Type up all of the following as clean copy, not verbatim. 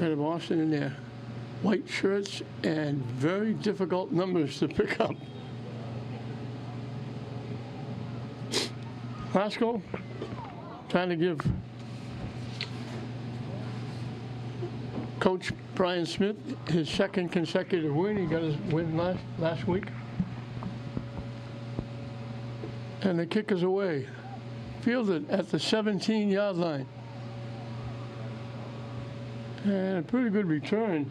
And Boston in their white shirts and very difficult numbers to pick up. Glasgow trying to give Coach Brian Smith his second consecutive win. He got his win last week. And the kick is away. Fielded at the 17-yard line. And a pretty good return.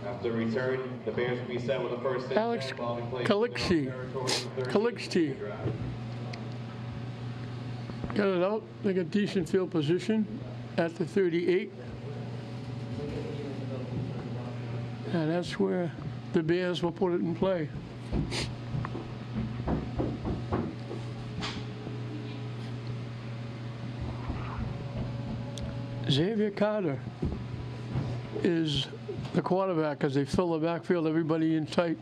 After return, the Bears will be set with the first and Alex 10 ball in place. Calixte. Got it out. They got decent field position at the 38. And that's where the Bears will put it in play. Xavier Carter is the quarterback as they fill the backfield, everybody in tight.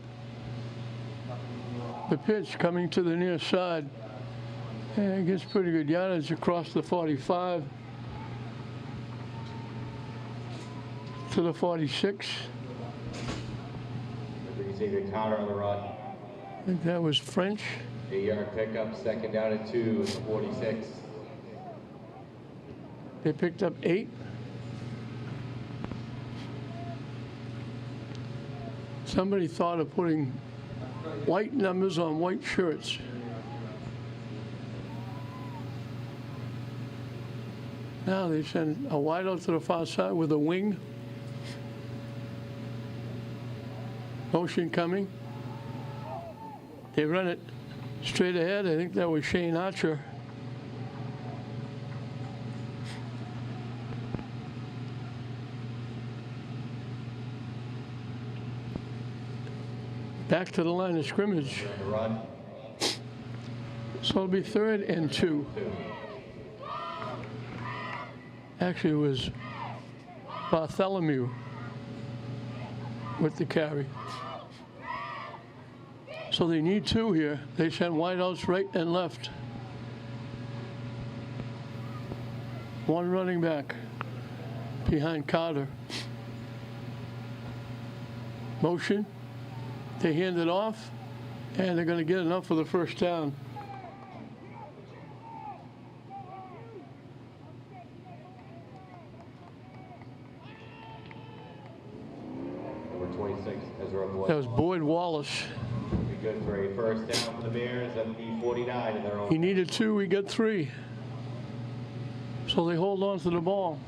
The pitch coming to the near side and gets pretty good yardage across the 45 to the 46. Xavier Carter on the run. I think that was French. 8-yard pickup, second down and 2 at the 46. They picked up 8. Somebody thought of putting white numbers on white shirts. Now they send a wide out to the far side with a wing. Motion coming. They run it straight ahead. I think that was Shane Archer. Back to the line of scrimmage. So it'll be 3rd and 2. Actually, it was Bartholomew with the carry. So they need 2 here. They sent wideouts right and left. 1 running back behind Carter. Motion. They hand it off, and they're going to get enough for the first down. Number 26, Ezra Boyd. That was Boyd Wallace. Be good for a first down for the Bears at the 49 in their own. He needed 2, he got 3. So they hold on to the ball.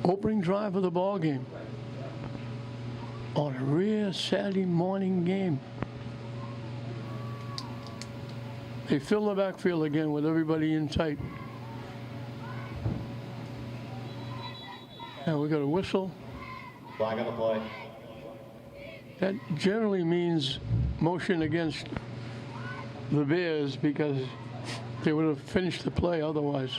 Opening drive of the ball game on a rare Saturday morning game. They fill the backfield again with everybody in tight. And we got a whistle. Flag on the play. That generally means motion against the Bears because they would have finished the play otherwise.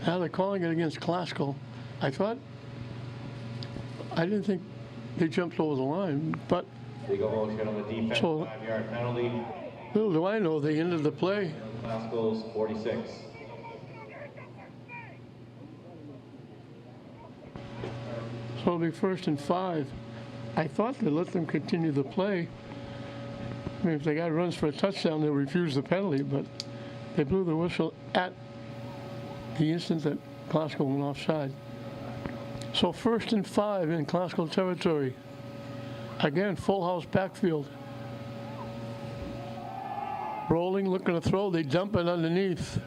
Now they're calling it against Glasgow. I didn't think they jumped over the line, but Legal motion on the defense, so, 5-yard penalty. little do I know, they ended the play. Glasgow's 46. So it'll be 1st and 5. I thought they let them continue the play. I mean, if the guy runs for a touchdown, they'll refuse the penalty, but they blew the whistle at the instant that Glasgow went offside. So 1st and 5 in Glasgow territory. Again, full house backfield. Rolling, looking to throw, they dump it underneath.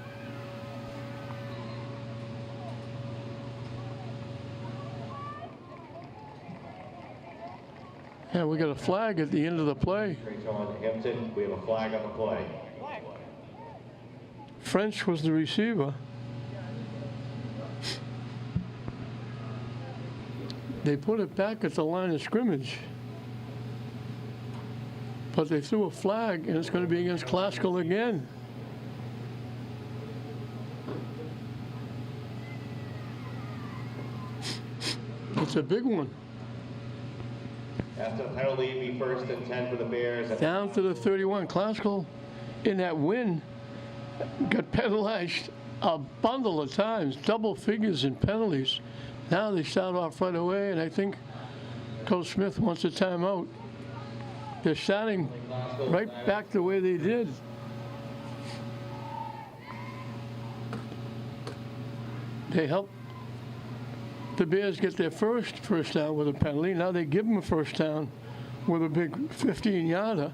And we got a flag at the end of the play. Hampton, we have a flag on the play. French was the receiver. They put it back at the line of scrimmage. But they threw a flag, and it's going to be against Glasgow again. The It's a big one. After the penalty, it'd be 1st and 10 for the Bears. Down to the 31. Classical in that win got penalized a bundle of times, double figures in penalties. Now they start off right away, and I think Coach Smith wants a timeout. They're starting right back the way they did. They helped the Bears get their first down with a penalty. Now they give them a first down with a big 15-yarder.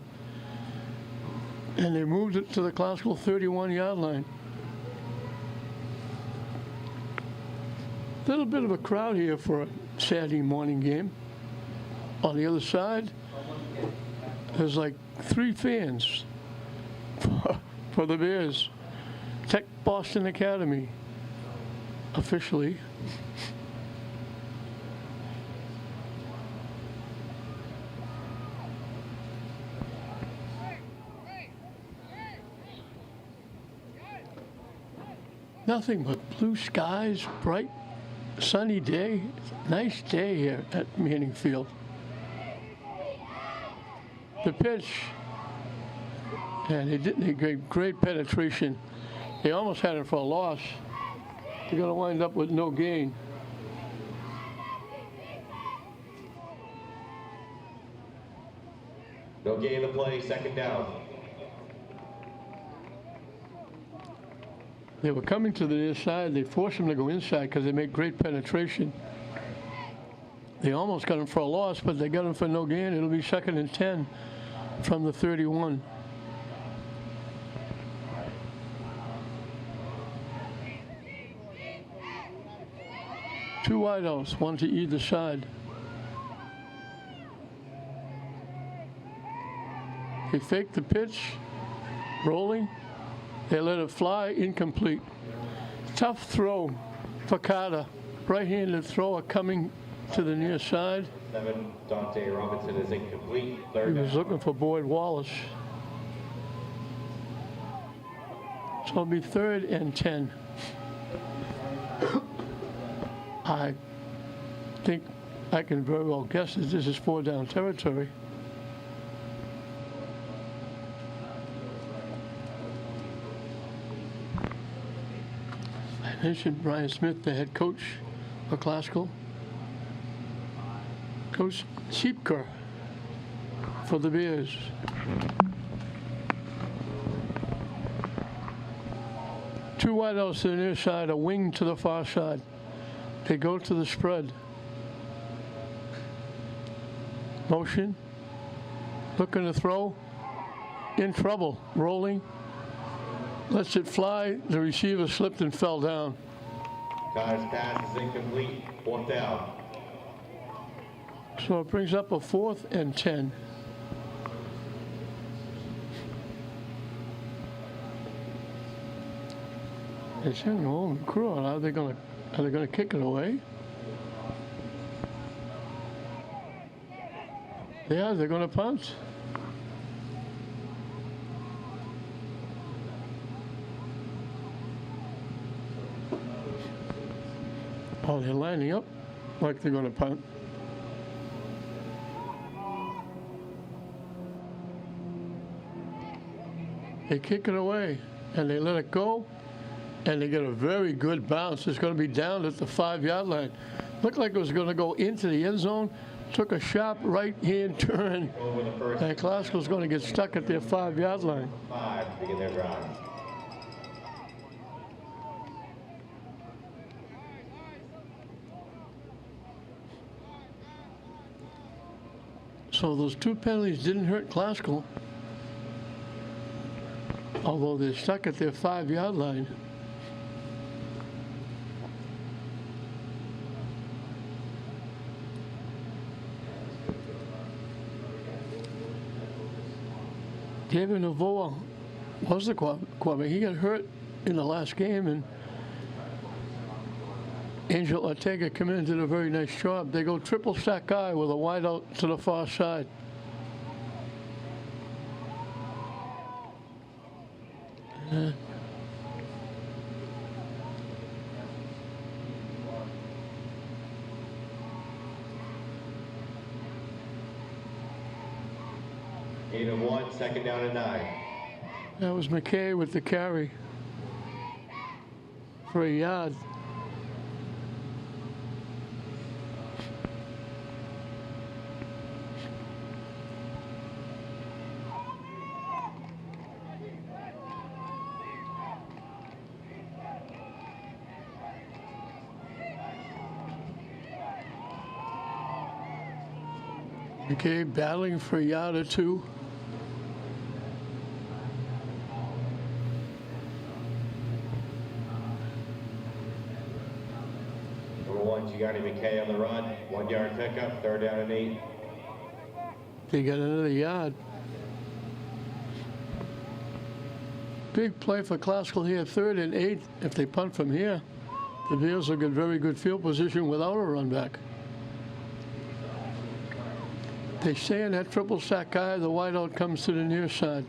And they moved it to the classical 31-yard line. Little bit of a crowd here for a Saturday morning game. On the other side, there's like 3 fans for the Bears. Tech Boston Academy, officially. Nothing but blue skies, bright, sunny day. Nice day here at Manning Field. The pitch, and they gave great penetration. They almost had it for a loss. They're going to wind up with no gain. No gain of the play, 2nd down. They were coming to the near side. They forced them to go inside because they made great penetration. They almost got him for a loss, but they got him for no gain. It'll be 2nd and 10 from the 31. Two wideouts, one to either side. They faked the pitch, rolling. They let it fly, incomplete. Tough throw for Carter. Right-handed thrower coming to the near side. 7, Dante Robinson is incomplete. 3rd He down. was looking for Boyd Wallace. So it'll be 3rd and 10. I think I can very well guess that this is 4-down territory. I mentioned Brian Smith, the head coach for Classical. Coach Sheepker for the Bears. Two wideouts to the near side, a wing to the far side. They go to the spread. Motion. Looking to throw. In trouble. Rolling. Lets it fly. The receiver slipped and fell down. Carter's pass is incomplete. 4th down. So it brings up a 4th and 10. They're sending home the crew. Are they going to kick it away? Yeah, they're going to punt. Oh, they're lining up like they're going to punt. They kick it away, and they let it go, and they get a very good bounce. It's going to be down at the 5-yard line. Looked like it was going to go into the end zone, took a sharp right-hand turn, Over the first and Classical's going to get stuck at their 5-yard line. 5 to begin their drive. So those 2 penalties didn't hurt Classical, although they're stuck at their 5-yard line. David Novoa was the quarterback. He got hurt in the last game, and Angel Ortega came in and did a very nice job. They go triple stack guy with a wide out to the far side. Gain of 1, second down and 9. That was McKay with the carry for a yard. McKay battling for a yard or two. Number 1, Gianni McKay on the run. 1 yard pickup, third down and 8. They got another yard. Big play for Classical here, 3rd and 8. If they punt from here, the Bears will get very good field position without a run back. They stay in that triple stack guy, the wideout comes to the near side.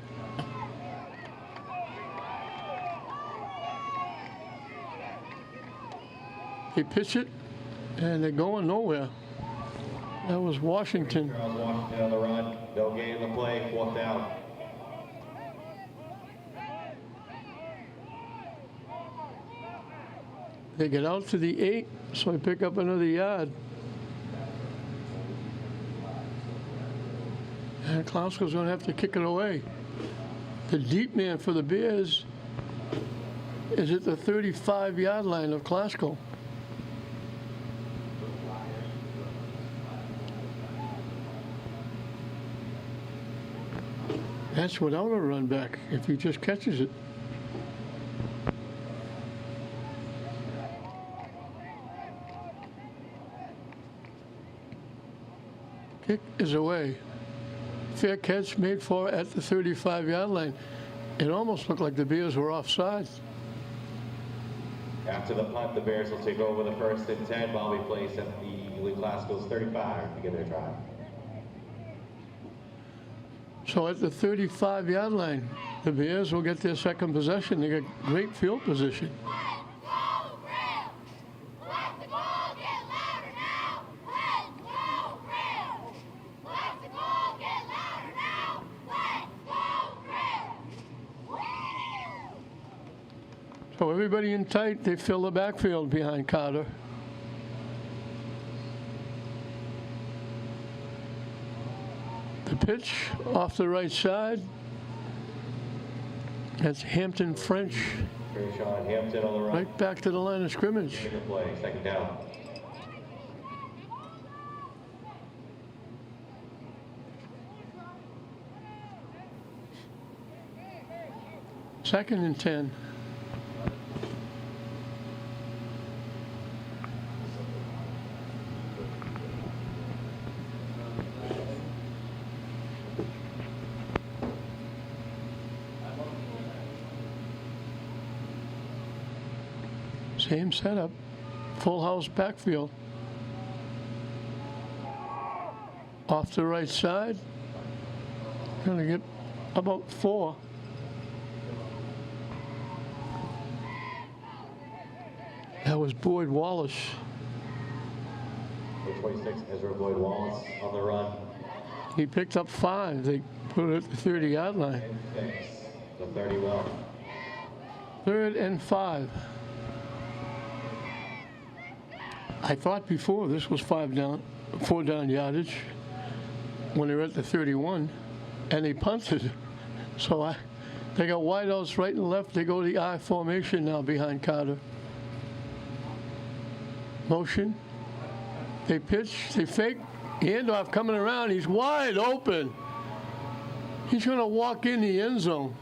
They pitch it, and they're going nowhere. That was Washington. Charles Washington on the run. No gain in the play, 4th down. They get out to the 8, so they pick up another yard. And Klauskel's going to have to kick it away. The deep man for the Bears is at the 35-yard line of Klauskel. That's without a run back if he just catches it. Kick is away. Fair catch made for at the 35-yard line. It almost looked like the Bears were offside. After the punt, the Bears will take over the 1st and 10. Ball will be placed at the Lee Classicals 35 to begin their drive. So at the 35-yard line, the Bears will get their second possession. They got great field position. So everybody in tight, they fill the backfield behind Carter. The pitch off the right side. That's Hampton French. Sean Hampton on the run. Right back to the line of scrimmage. Good play, second down. Second and 10. Same setup, full house backfield. Off the right side, gonna get about 4. That was Boyd Wallace. Number 26, Ezra Boyd Wallace on the run. He picked up 5. They put it at the 30-yard line. And 6, the 31. 3rd and 5. I thought before this was 4 down yardage when they were at the 31, and they punted. So they got wideouts right and left. They go to the I formation now behind Carter. Motion. They pitch. They fake. Handoff coming around. He's wide open. He's going to walk in the end zone.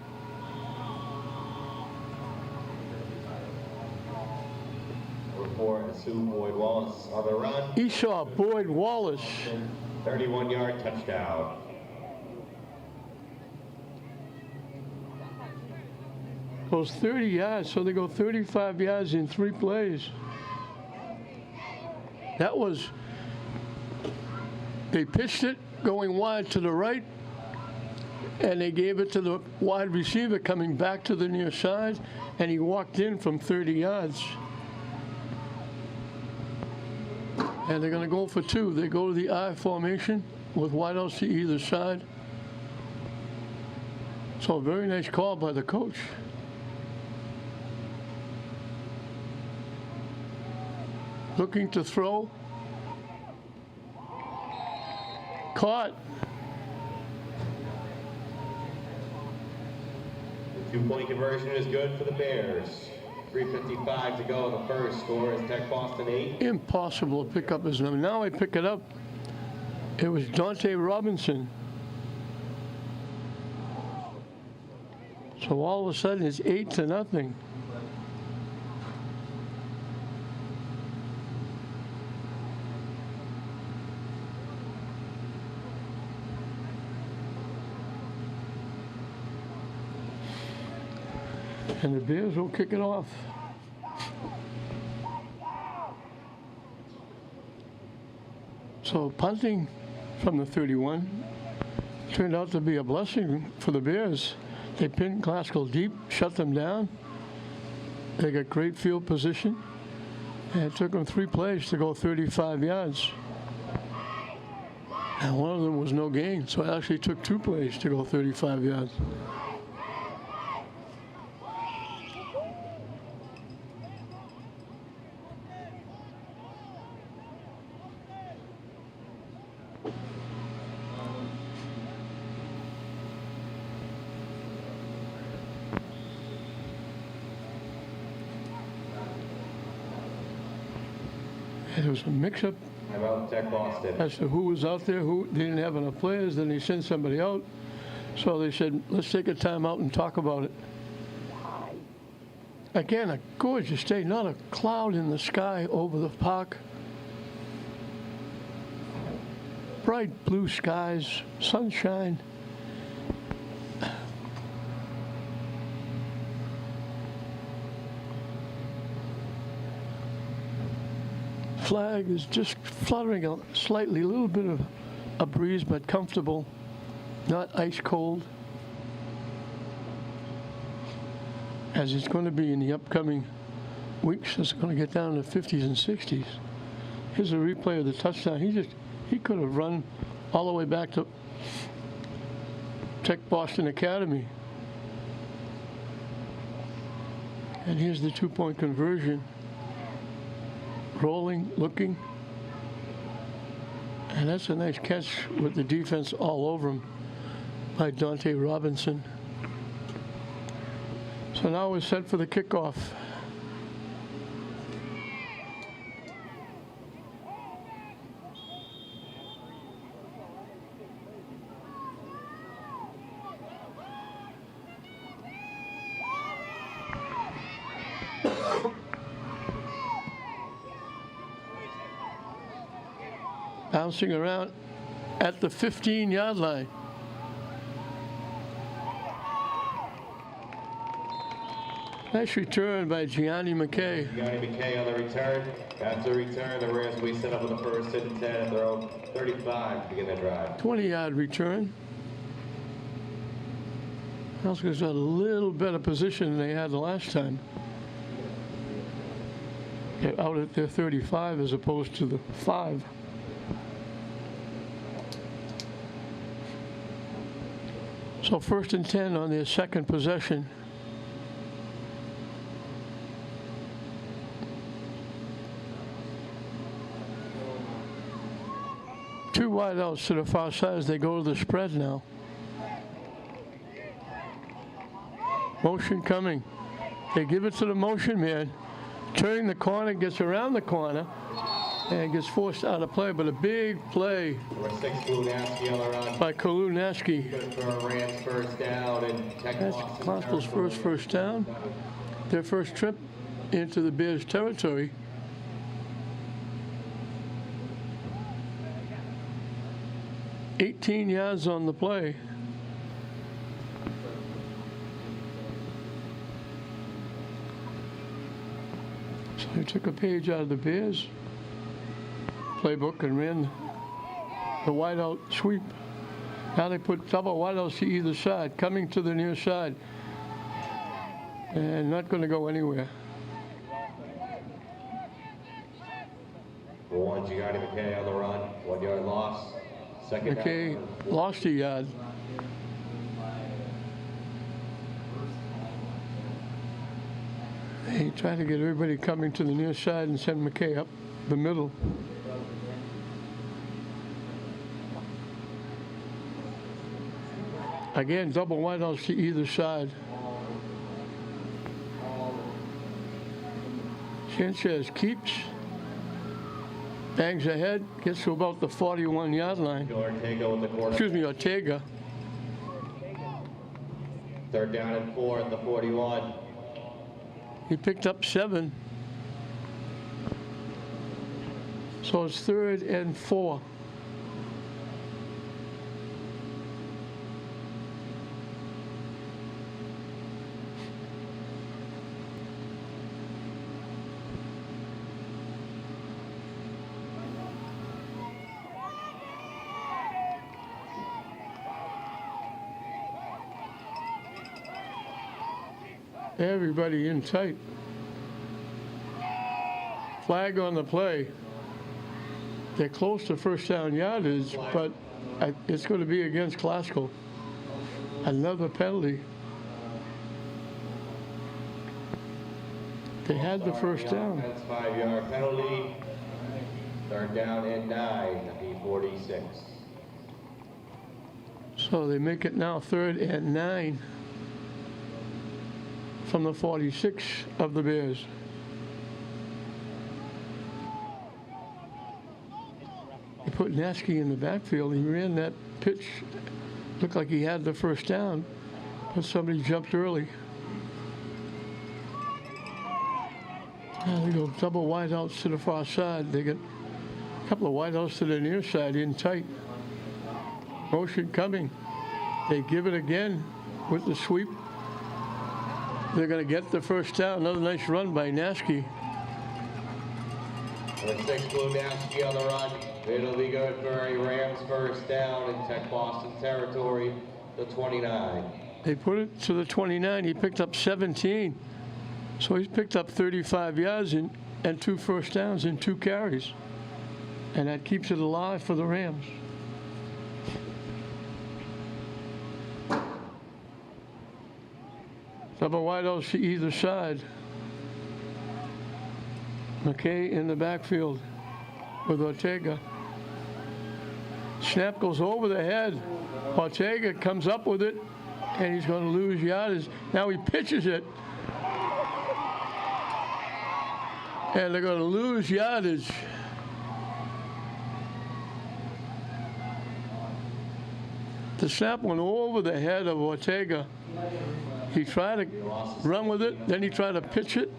Number 4, Sue Boyd Wallace on the run. He saw Boyd Wallace. 31-yard touchdown. Goes 30 yards, so they go 35 yards in 3 plays. That was, they pitched it going wide to the right, and they gave it to the wide receiver coming back to the near side, and he walked in from 30 yards. And they're going to go for 2. They go to the I formation with wideouts to either side. So a very nice call by the coach. Looking to throw. Caught. The 2-point conversion is good for the Bears. 3:55 to go in the first. Score is Tech Boston 8. Impossible to pick up his number. Now I pick it up. It was Dante Robinson. So all of a sudden it's 8-0. And the Bears will kick it off. So punting from the 31 turned out to be a blessing for the Bears. They pinned Glasgow deep, shut them down. They got great field position. And it took them 3 plays to go 35 yards. And one of them was no gain, so it actually took 2 plays to go 35 yards. It was a mix-up About Tech Boston. as to who was out there, who didn't have enough players. Then he sent somebody out. So they said, let's take a time out and talk about it. Again, a gorgeous day, not a cloud in the sky over the park. Bright blue skies, sunshine. Flag is just fluttering a little bit of a breeze, but comfortable, not ice cold, as it's going to be in the upcoming weeks. It's going to get down to 50s and 60s. Here's a replay of the touchdown. He could have run all the way back to Tech Boston Academy. And here's the 2-point conversion. Rolling, looking, and that's a nice catch with the defense all over him by Dante Robinson. So now we're set for the kickoff. Bouncing around at the 15-yard line. Nice return by Gianni McKay. Gianni McKay on the return. After the return, the Bears will be set up with the first and 10 at their own 35 to begin their drive. 20-yard return. Huskers got a little better position than they had the last time. They're out at their 35 as opposed to the 5. So first and 10 on their second possession. Two wideouts to the far side as they go to the spread now. Motion coming. They give it to the motion man. Turning the corner, gets around the corner, and gets forced out of play. But a big play by Kolunaski. That's Glasgow's first down. Their first trip into the Bears territory. $18 yards on the play. So he took a page out of the Bears playbook and ran the wideout sweep. Now they put double wideouts to either side, coming to the near side, and not going to go anywhere. One, Gianni McKay on the run, 1 yard loss. Second McKay down. lost a yard. He tried to get everybody coming to the near side and send McKay up the middle. Again, double wideouts to either side. Sanchez keeps, bangs ahead, gets to about the 41-yard line. Ortega with the quarter. Excuse me, Ortega. 3rd down and 4 at the 41. He picked up 7. So it's 3rd and 4. Everybody in tight. Flag on the play. They're close to first down yardage, but it's going to be against Glasgow. Another penalty. They had the first down. That's 5-yard penalty. 3rd down and 9 at the 46. So they make it now 3rd and 9 from the 46 of the Bears. He put Nasky in the backfield. He ran that pitch. Looked like he had the first down, but somebody jumped early. They go double wideouts to the far side. They get a couple of wideouts to the near side in tight. Motion coming. They give it again with the sweep. They're going to get the first down. Another nice run by Nasky. With 6 Blue Nasky on the run. It'll be good for a Rams first down in Tech Boston territory, the 29. They put it to the 29. He picked up 17. So he's picked up 35 yards and 2 first downs in 2 carries. And that keeps it alive for the Rams. Double wideouts to either side. McKay in the backfield with Ortega. Snap goes over the head. Ortega comes up with it, and he's going to lose yardage. Now he pitches it. And they're going to lose yardage. The snap went over the head of Ortega. He tried to run with it, then he tried to pitch it.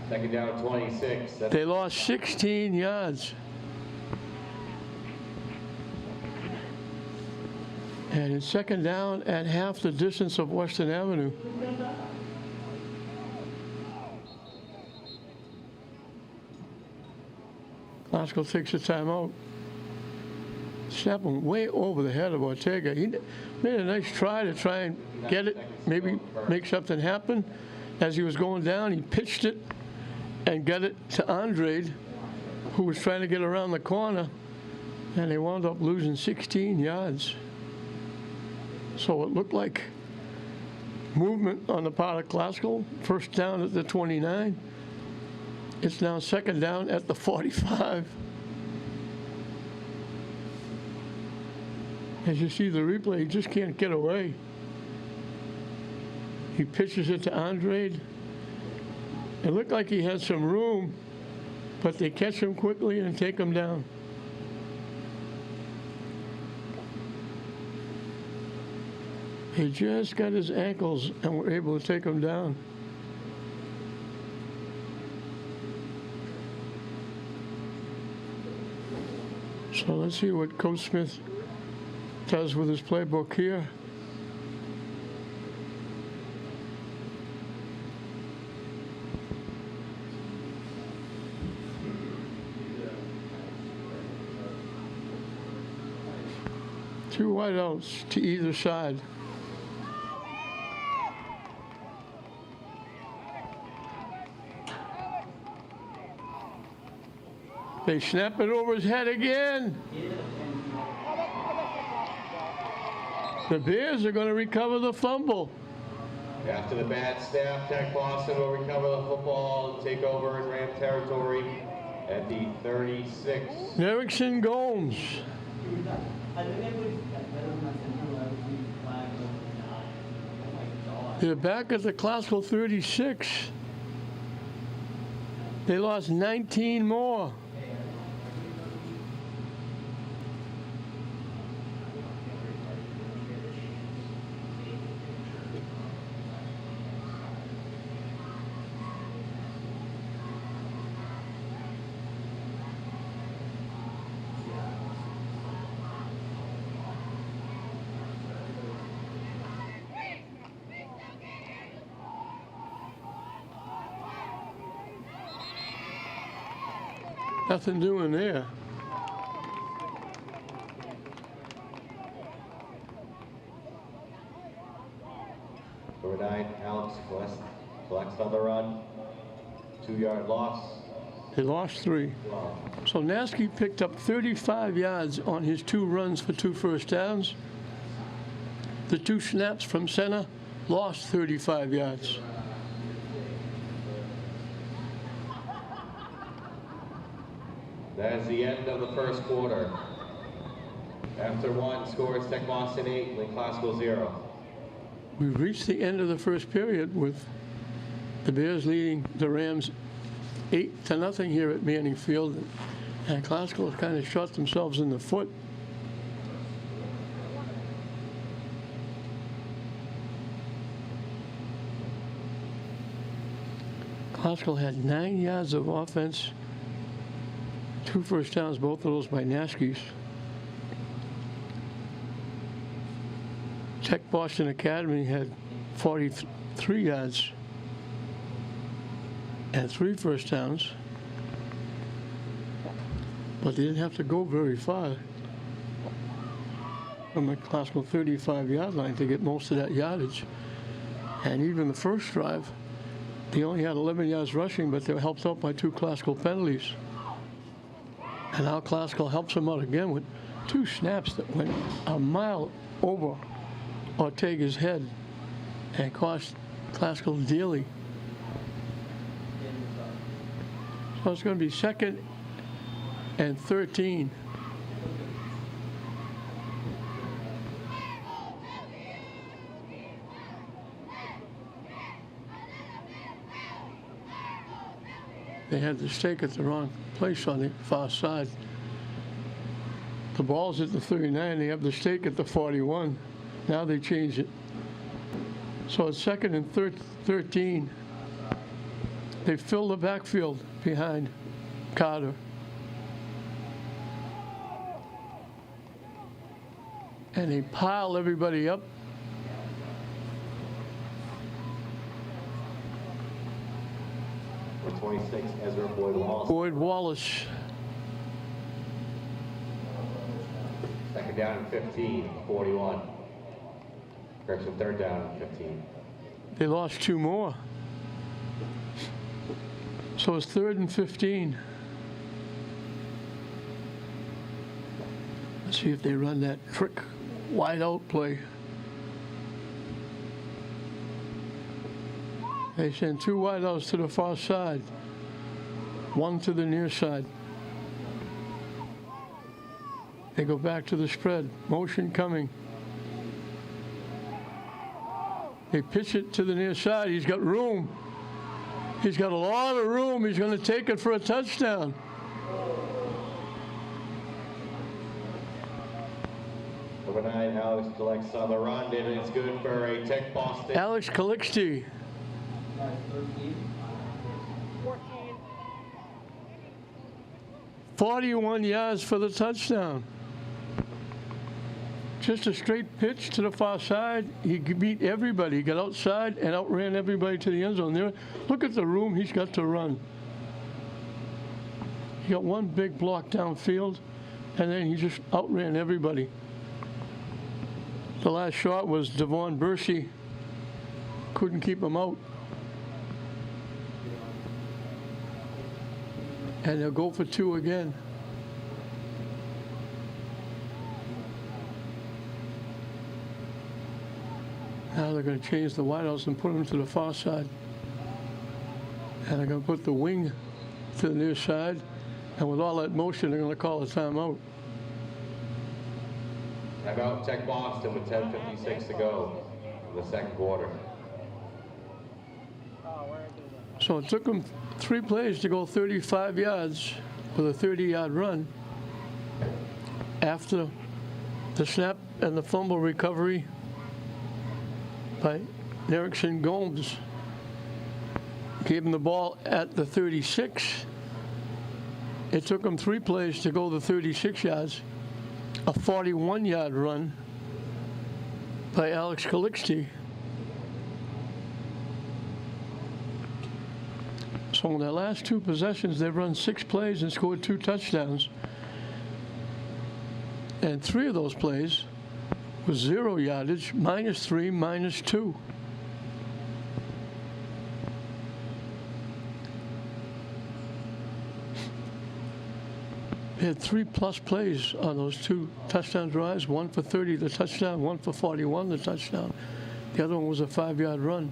2nd down and 26. They lost 16 yards. And it's 2nd down at half the distance of Western Avenue. Glasgow takes a timeout. Snapping way over the head of Ortega. He made a nice try and get it, maybe make something happen. As he was going down, he pitched it and got it to Andrade, who was trying to get around the corner, and they wound up losing 16 yards. So it looked like movement on the part of Glasgow. First down at the 29. It's now 2nd down at the 45. As you see the replay, he just can't get away. He pitches it to Andrade. It looked like he had some room, but they catch him quickly and take him down. He just got his ankles and were able to take him down. So let's see what Coach Smith does with his playbook here. Two wideouts to either side. They snap it over his head again. The Bears are going to recover the fumble. After the bad snap, Tech Boston will recover the football and take over in Ram territory at the 36. Erickson Gomes. They're back at the classical 36. They lost 19 more. Nothing doing there. Number 9, Alex collects on the run. 2-yard loss. They lost 3. Wow. So Nasky picked up 35 yards on his 2 runs for 2 first downs. The 2 snaps from center lost 35 yards. That is the end of the first quarter. After 1 scores Tech Boston 8, Lynn Classical 0. We've reached the end of the first period with the Bears leading the Rams 8-0 here at Manning Field. And Classical has kind of shot themselves in the foot. Classical had 9 yards of offense. 2 first downs, both of those by Naskis. Tech Boston Academy had 43 yards and 3 first downs, but they didn't have to go very far from the classical 35-yard line to get most of that yardage. And even the first drive, they only had 11 yards rushing, but they were helped out by 2 classical penalties. And now Classical helps them out again with 2 snaps that went a mile over Ortega's head and cost Classical dearly. So it's going to be 2nd and 13. They had the stake at the wrong place on the far side. The ball's at the 39, they have the stake at the 41. Now they change it. So it's 2nd and 13. They fill the backfield behind Carter. And they pile everybody up. Number 26, Ezra Boyd Wallace. Boyd Wallace. 2nd down and 15, 41. Correction, 3rd down and 15. They lost 2 more. So it's 3rd and 15. Let's see if they run that trick wide out play. They send 2 wideouts to the far side, 1 to the near side. They go back to the spread, motion coming. They pitch it to the near side. He's got room. He's got a lot of room. He's going to take it for a touchdown. Number 9, Alex collects on the run, and it's good for a Tech Boston. Alex Calixte. 41 yards for the touchdown. Just a straight pitch to the far side. He beat everybody. He got outside and outran everybody to the end zone. There, look at the room he's got to run. He got 1 big block downfield, and then he just outran everybody. The last shot was Devon Bursey. Couldn't keep him out. And they'll go for 2 again. Now they're going to change the wideouts and put them to the far side. And they're going to put the wing to the near side. And with all that motion, they're going to call a timeout. Timeout, Tech Boston with 10:56 to go in the second quarter. So it took them 3 plays to go 35 yards with a 30-yard run after the snap and the fumble recovery by Erickson Gomes. Gave him the ball at the 36. It took him 3 plays to go the 36 yards. A 41-yard run by Alex Calixte. So in their last 2 possessions, they've run 6 plays and scored 2 touchdowns. And 3 of those plays was 0 yardage, -3, -2. They had 3+ plays on those 2 touchdown drives, 1 for 30, the touchdown, 1 for 41, the touchdown. The other one was a 5-yard run.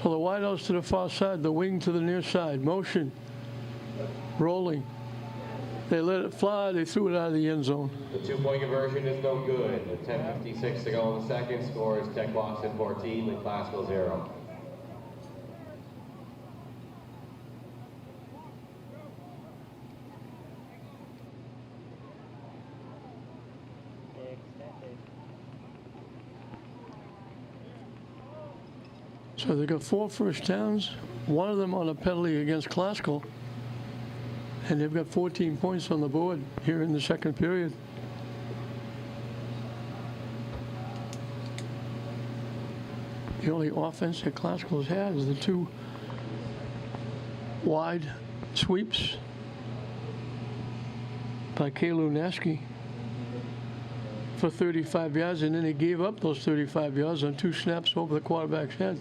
So the wideouts to the far side, the wing to the near side, motion, rolling. They let it fly, they threw it out of the end zone. The 2-point conversion is no good. With 10:56 to go in the second, score is Tech Boston 14, Lynn Educational 0. So they got 4 first downs, 1 of them on a penalty against Classical, and they've got 14 points on the board here in the second period. The only offense that Classical has had is the 2 wide sweeps by Kalu Naski for 35 yards, and then he gave up those 35 yards on 2 snaps over the quarterback's head.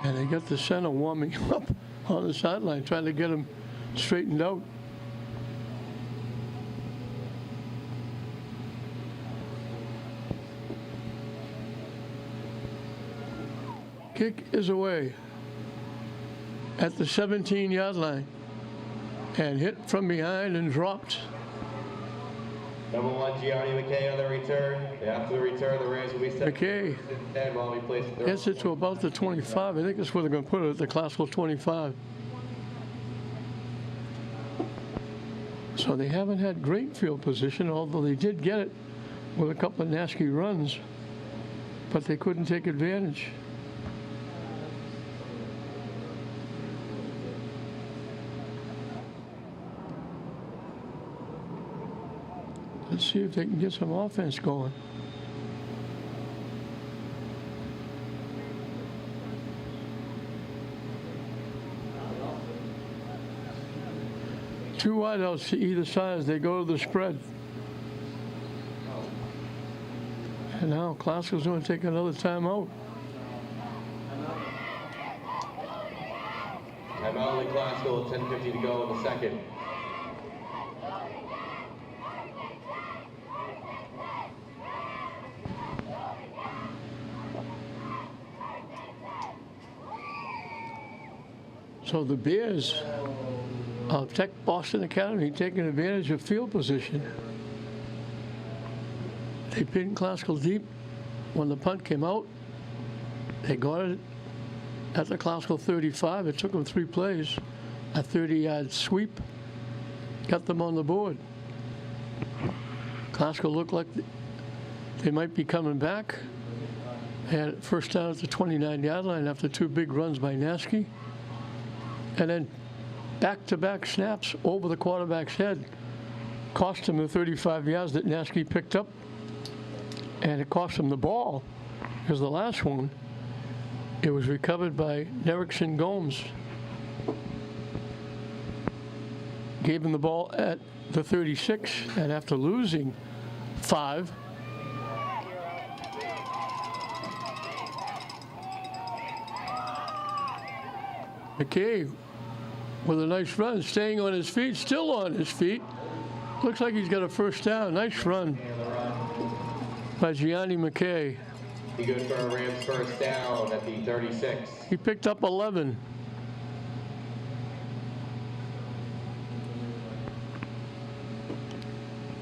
And they got the center warming up on the sideline, trying to get him straightened out. Kick is away at the 17-yard line and hit from behind and dropped. Number 1, Gianni McKay on the return. After the return, the Rams will be set. McKay while we place the gets it to about the 25. I think that's where they're going to put it, at the Classical 25. So they haven't had great field position, although they did get it with a couple of nasty runs, but they couldn't take advantage. Let's see if they can get some offense going. Two wideouts to either side as they go to the spread. And now Classical's going to take another timeout. Timeout in Classical, 10:50 to go in the second. So the Bears of Tech Boston Academy taking advantage of field position. They pinned Classical deep when the punt came out. They got it at the Classical 35. It took them 3 plays. A 30-yard sweep got them on the board. Classical looked like they might be coming back. They had it first down at the 29-yard line after 2 big runs by Naski. And then back-to-back snaps over the quarterback's head cost him the 35 yards that Naski picked up. And it cost him the ball, because the last one, it was recovered by Erickson Gomes. Gave him the ball at the 36, and after losing 5, McKay with a nice run, staying on his feet, still on his feet, Looks like he's got a first down. Nice run And the run. by Gianni McKay. Be good for a Rams first down at the 36. He picked up 11.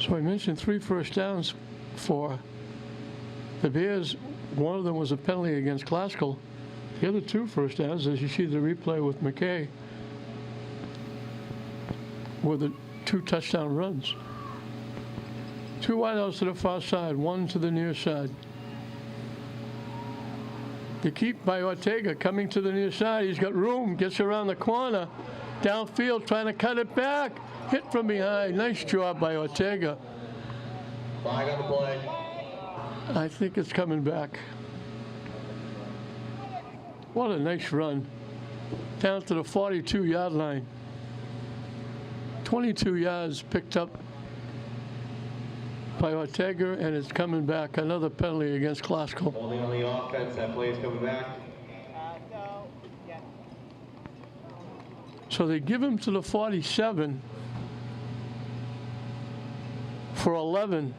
So I mentioned 3 first downs for the Bears. One of them was a penalty against Classical. The other 2 first downs, as you see the replay with McKay, were the 2 touchdown runs. 2 wideouts to the far side, 1 to the near side. The keep by Ortega coming to the near side. He's got room, gets around the corner, downfield, trying to cut it back. Hit from behind. Nice job by Ortega. Flag on the play. I think it's coming back. What a nice run. Down to the 42-yard line. 22 yards picked up by Ortega, and it's coming back. Another penalty against Classical. Only on the offense, that play is coming back. So they give him to the 47 for 11.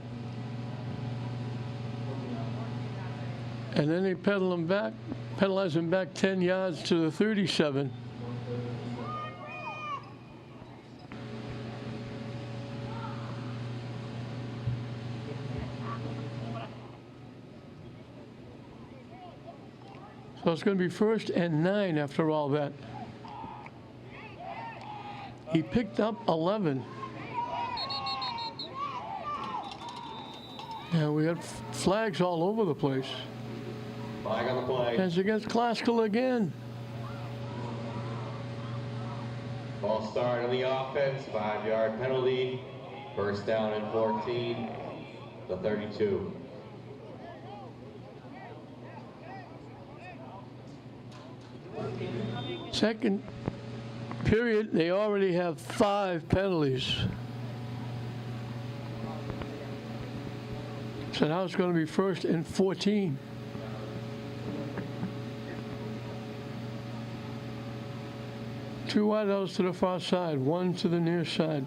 And then they penalize him back 10 yards to the 37. So it's going to be 1st and 9 after all that. He picked up 11. And we had flags all over the place. Flag on the play. And it's against Classical again. Ball start on the offense, 5-yard penalty. First down and 14, the 32. Second period, they already have 5 penalties. So now it's going to be 1st and 14. Two wideouts to the far side, 1 to the near side.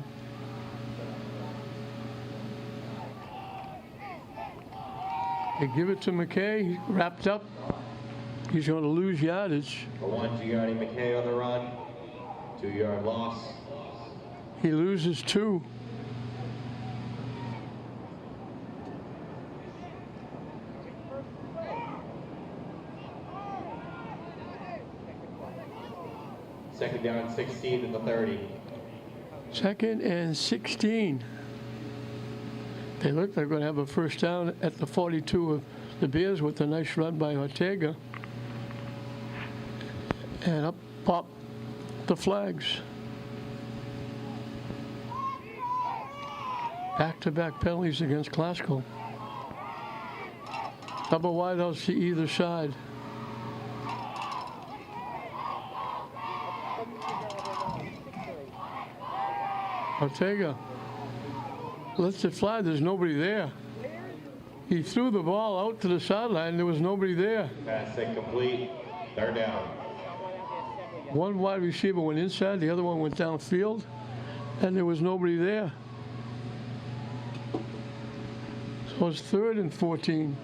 They give it to McKay, wrapped up. He's going to lose yardage. For 1, Gianni McKay on the run. 2-yard loss. He loses 2. Second down, 16 at the 30. 2nd and 16. They look like they're going to have a first down at the 42 of the Bears with a nice run by Ortega. And up pop the flags. Back-to-back penalties against Classical. Double wideouts to either side. Ortega lets it fly. There's nobody there. He threw the ball out to the sideline. There was nobody there. Pass incomplete. 3rd down. One wide receiver went inside. The other one went downfield. And there was nobody there. So it's 3rd and 14.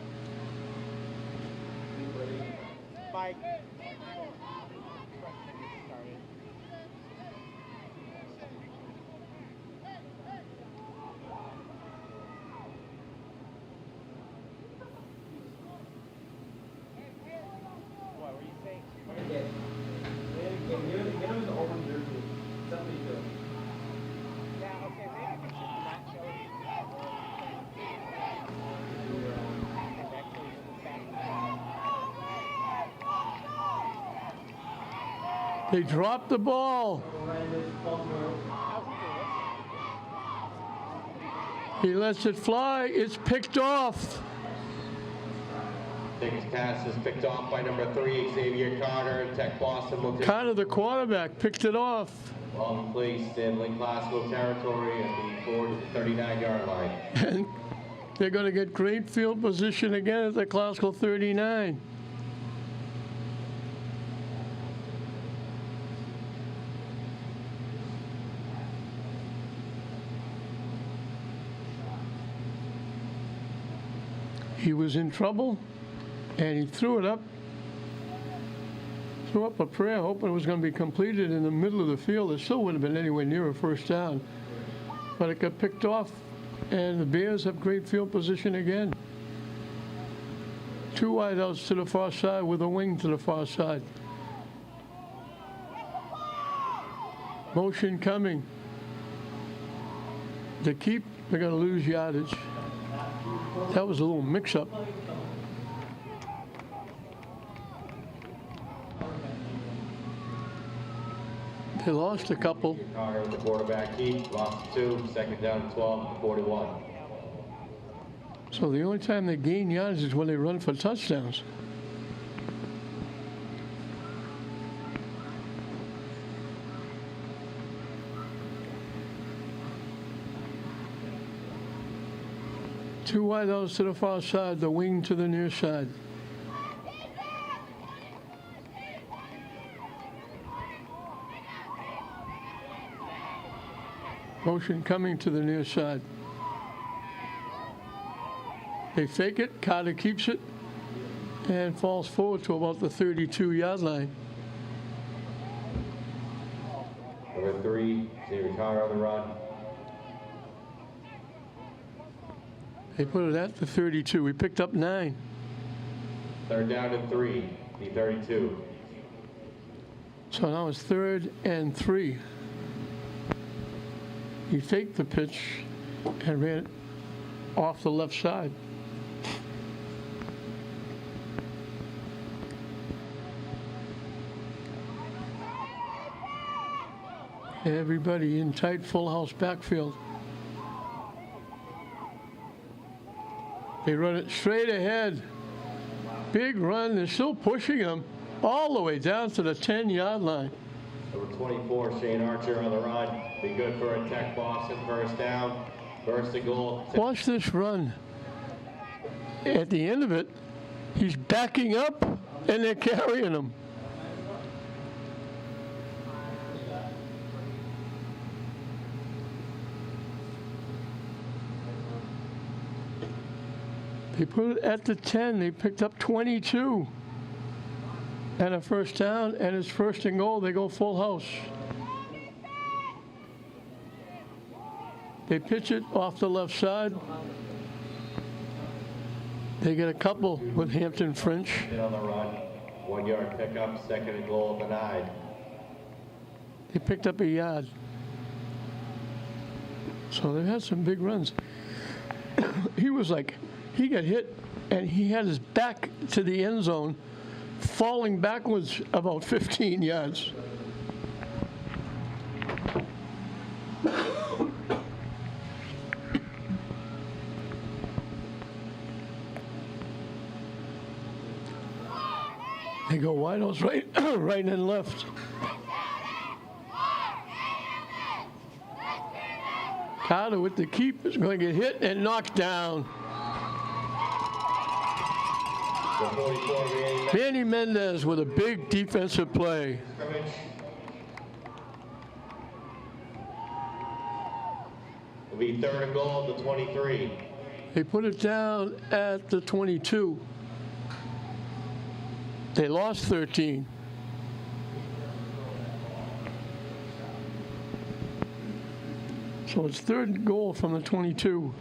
They dropped the ball. He lets it fly. It's picked off. Next pass is picked off by number 3, Xavier Carter. Tech Boston will take. Carter, the quarterback, picked it off. Ball placed in Lynn Classical territory at the 39-yard line. And they're going to get great field position again at the Classical 39. he was in trouble, and he threw up a prayer hoping it was going to be completed in the middle of the field. It still wouldn't have been anywhere near a first down, but it got picked off, and the Bears have great field position again. 2 wideouts to the far side with a wing to the far side. Motion coming. To keep, they're going to lose yardage. That was a little mix-up. They lost a couple. Carter with the quarterback keep, lost 2, second down and 12 to 41. So the only time they gain yardage is when they run for touchdowns. Two wideouts to the far side, the wing to the near side. Motion coming to the near side. They fake it, Carter keeps it, and falls forward to about the 32-yard line. Number 3, Xavier Carter on the run. They put it at the 32. We picked up 9. Third down and 3, the 32. So now it's 3rd and 3. He faked the pitch and ran it off the left side. Everybody in tight full house backfield. They run it straight ahead. Big run. They're still pushing him all the way down to the 10-yard line. Number 24, Shane Archer on the run. Be good for a Tech Boston first down. First and goal. Watch this run. At the end of it, he's backing up, and they're carrying him. They put it at the 10. They picked up 22. And a first down, and it's first and goal. They go full house. They pitch it off the left side. They get a couple with Hampton French. On the run. 1 yard pickup, second and goal at the 9. They picked up a yard. So they've had some big runs. He got hit, and he had his back to the end zone, falling backwards about 15 yards. They go wideouts right and left. Carter with the keep is going to get hit and knocked down. Manny Mendez with a big defensive play. It'll be third and goal at the 23. They put it down at the 22. They lost 13. So it's third and goal from the 22.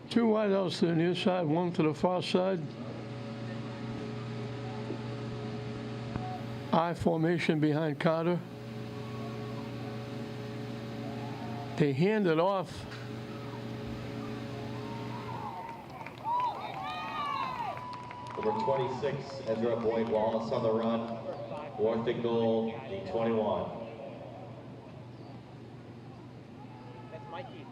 Two wideouts to the near side, one to the far side. I formation behind Carter. They hand it off. Number 26, Ezra Boyd Wallace on the run. Fourth and goal, the 21. That's Mikey.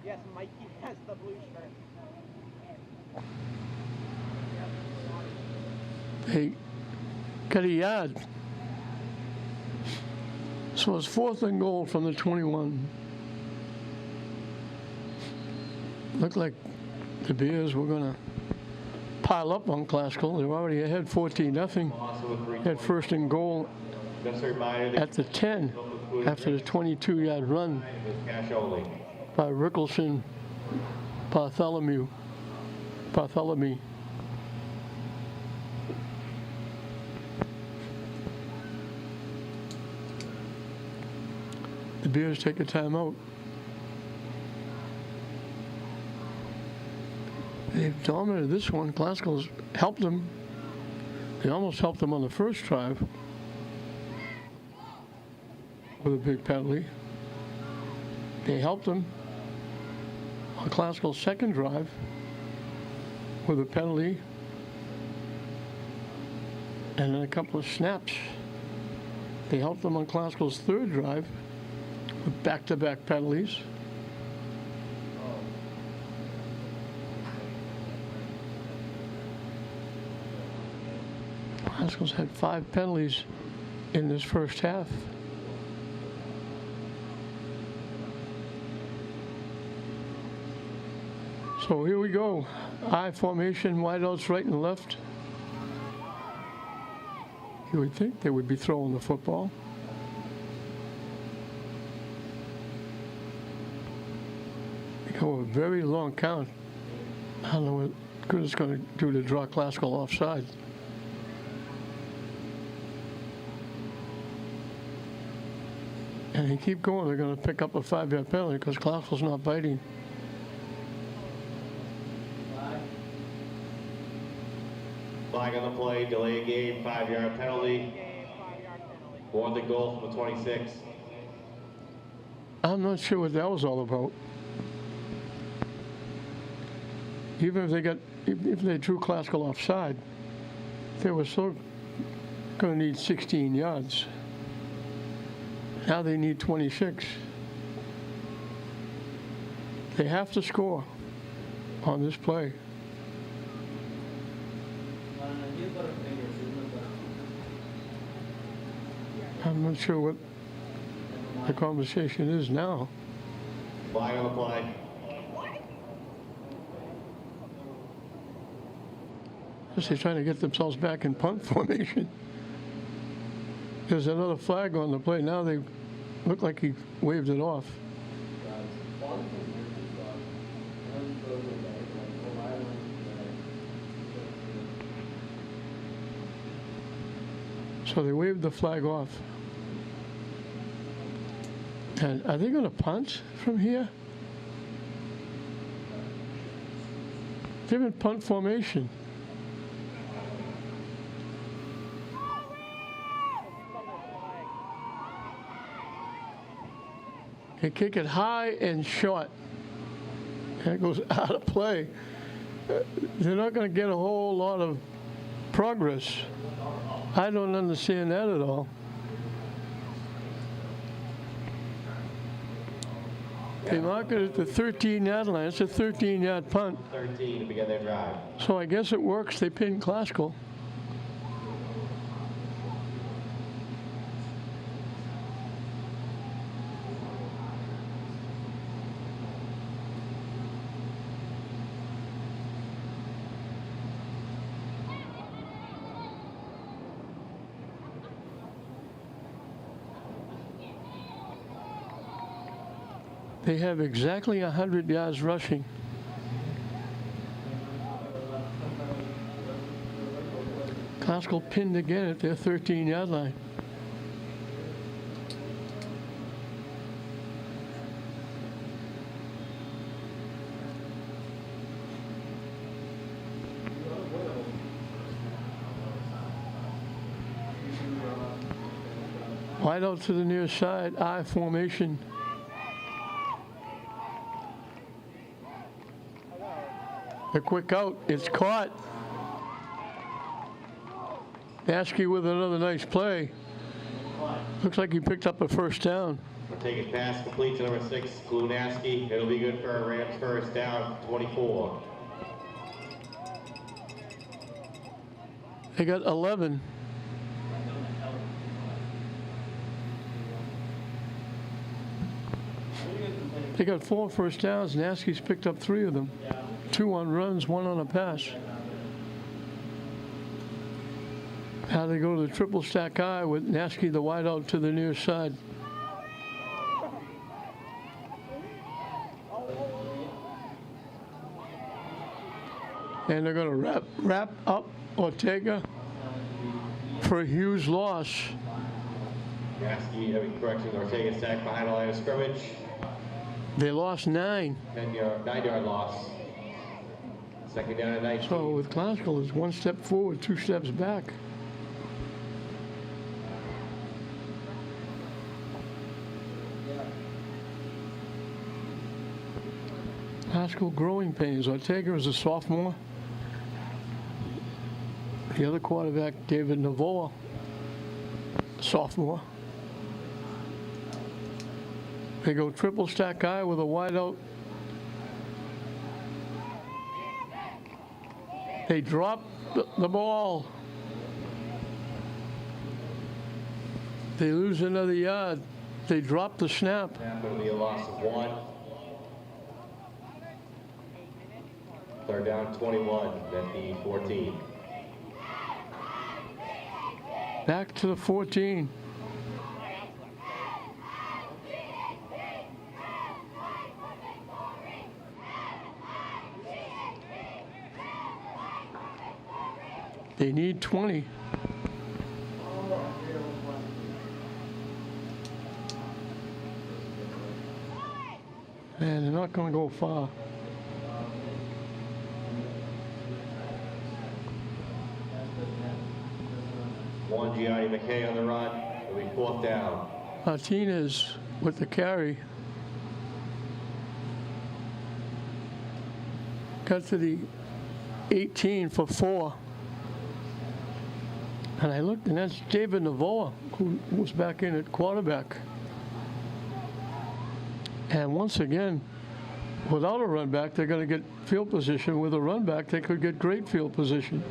Yes, Mikey has the blue shirt. They got a yard. So it's fourth and goal from the 21. Looked like the Bears were going to pile up on Classical. They're already ahead 14-0. At first and goal Just a reminder that at the 10 after the 22-yard run is cash only. by Rickelson Bartholomew. The Bears take a timeout. They've dominated this one. Glasgow's helped them. They almost helped them on the first drive with a big penalty. They helped them on Glasgow's second drive with a penalty and then a couple of snaps. They helped them on Glasgow's third drive with back-to-back penalties. Glasgow's had 5 penalties in this first half. So here we go. I formation, wideouts right and left. You would think they would be throwing the football. They go a very long count. I don't know what good it's going to do to draw Glasgow offside. And they keep going, they're going to pick up a 5-yard penalty because Glasgow's not biting. Flag on the play, delay game, 5-yard penalty. Fourth and goal from the 26. I'm not sure what that was all about. Even if they drew Glasgow offside, they were still going to need 16 yards. Now they need 26. They have to score on this play. I'm not sure what the conversation is now. Flag on the play. Just they're trying to get themselves back in punt formation. There's another flag on the play. Now they look like he waved it off. So they waved the flag off. And are they going to punt from here? They're in punt formation. They kick it high and short. And it goes out of play. They're not going to get a whole lot of progress. I don't understand that at all. They mark it at the 13-yard line. It's a 13-yard punt. 13 to begin their drive. So I guess it works. They pin Glasgow. They have exactly 100 yards rushing. Glasgow pinned again at their 13-yard line. Wide out to the near side, I formation. A quick out, it's caught. Askey with another nice play. Looks like he picked up a first down. We're taking pass complete to number 6, Klunaski. It'll be good for a Rams first down, 24. They got 11. They got 4 first downs, and Askey's picked up 3 of them. 2 on runs, 1 on a pass. Now they go to the triple stack I with Nasky the wide out to the near side. And they're going to wrap up Ortega for a huge loss. Nasky, correction, Ortega sack behind the line of scrimmage. They lost 9. 9-yard loss. Second down and 19. So with Classical, it's 1 step forward, 2 steps back. Classical growing pains. Ortega is a sophomore. The other quarterback, David Navoa, sophomore. They go triple stack I with a wide out. They drop the ball. They lose another yard. They drop the snap. That will be a loss of 1. Third down 21 at the 14. Back to the 14. They need 20. And they're not going to go far. One Gianni McKay on the run. It'll be 4th down. Martinez with the carry. Got to the 18 for 4. And I looked, and that's David Navoa, who was back in at quarterback. And once again, without a run back, they're going to get field position. With a run back, they could get great field position.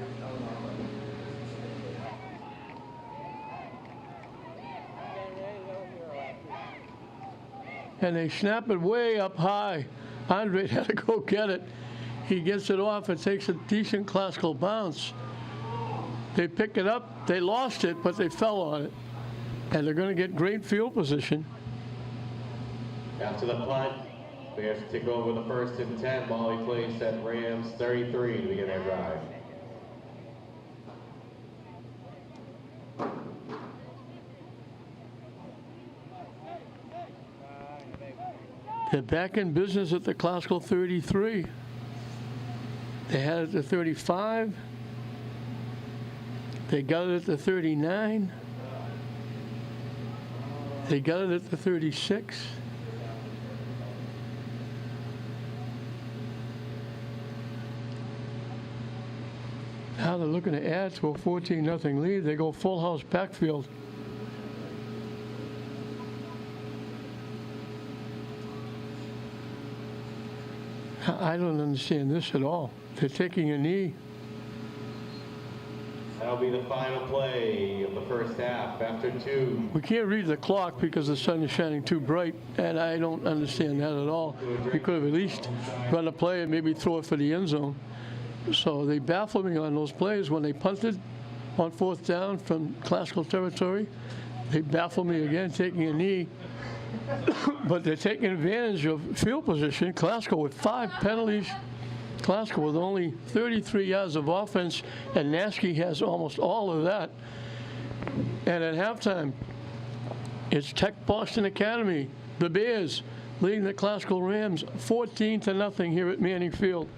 And they snap it way up high. Andre had to go get it. He gets it off. It takes a decent Classical bounce. They pick it up. They lost it, but they fell on it. And they're going to get great field position. After the punt, Bears take over the 1st and 10. Ball be placed at Rams 33 to begin their drive. They're back in business at the Classical 33. They had it at the 35. They got it at the 39. They got it at the 36. Now they're looking to add to a 14-0 lead. They go full house backfield. I don't understand this at all. They're taking a knee. That'll be the final play of the first half. After 2. We can't read the clock because the sun is shining too bright, and I don't understand that at all. We could have at least run a play and maybe throw it for the end zone. So they baffled me on those plays when they punted on 4th down from Classical territory. They baffled me again, taking a knee. But they're taking advantage of field position. Classical with 5 penalties. Classical with only 33 yards of offense, and Nasky has almost all of that. And at halftime, it's Tech Boston Academy, the Bears, leading the Classical Rams 14-0 here at Manning Field.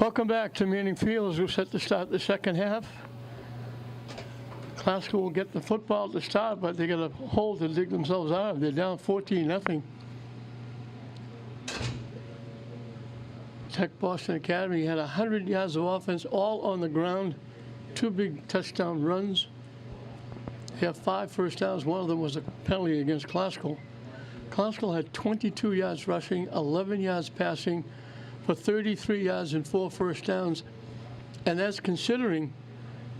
Welcome back to Manning Field as we're set to start the second half. Classical will get the football to start, but they got a hole to dig themselves out of. They're down 14-0. Tech Boston Academy had 100 yards of offense, all on the ground, 2 big touchdown runs. They have 5 first downs. One of them was a penalty against Classical. Classical had 22 yards rushing, 11 yards passing for 33 yards and 4 first downs. And that's considering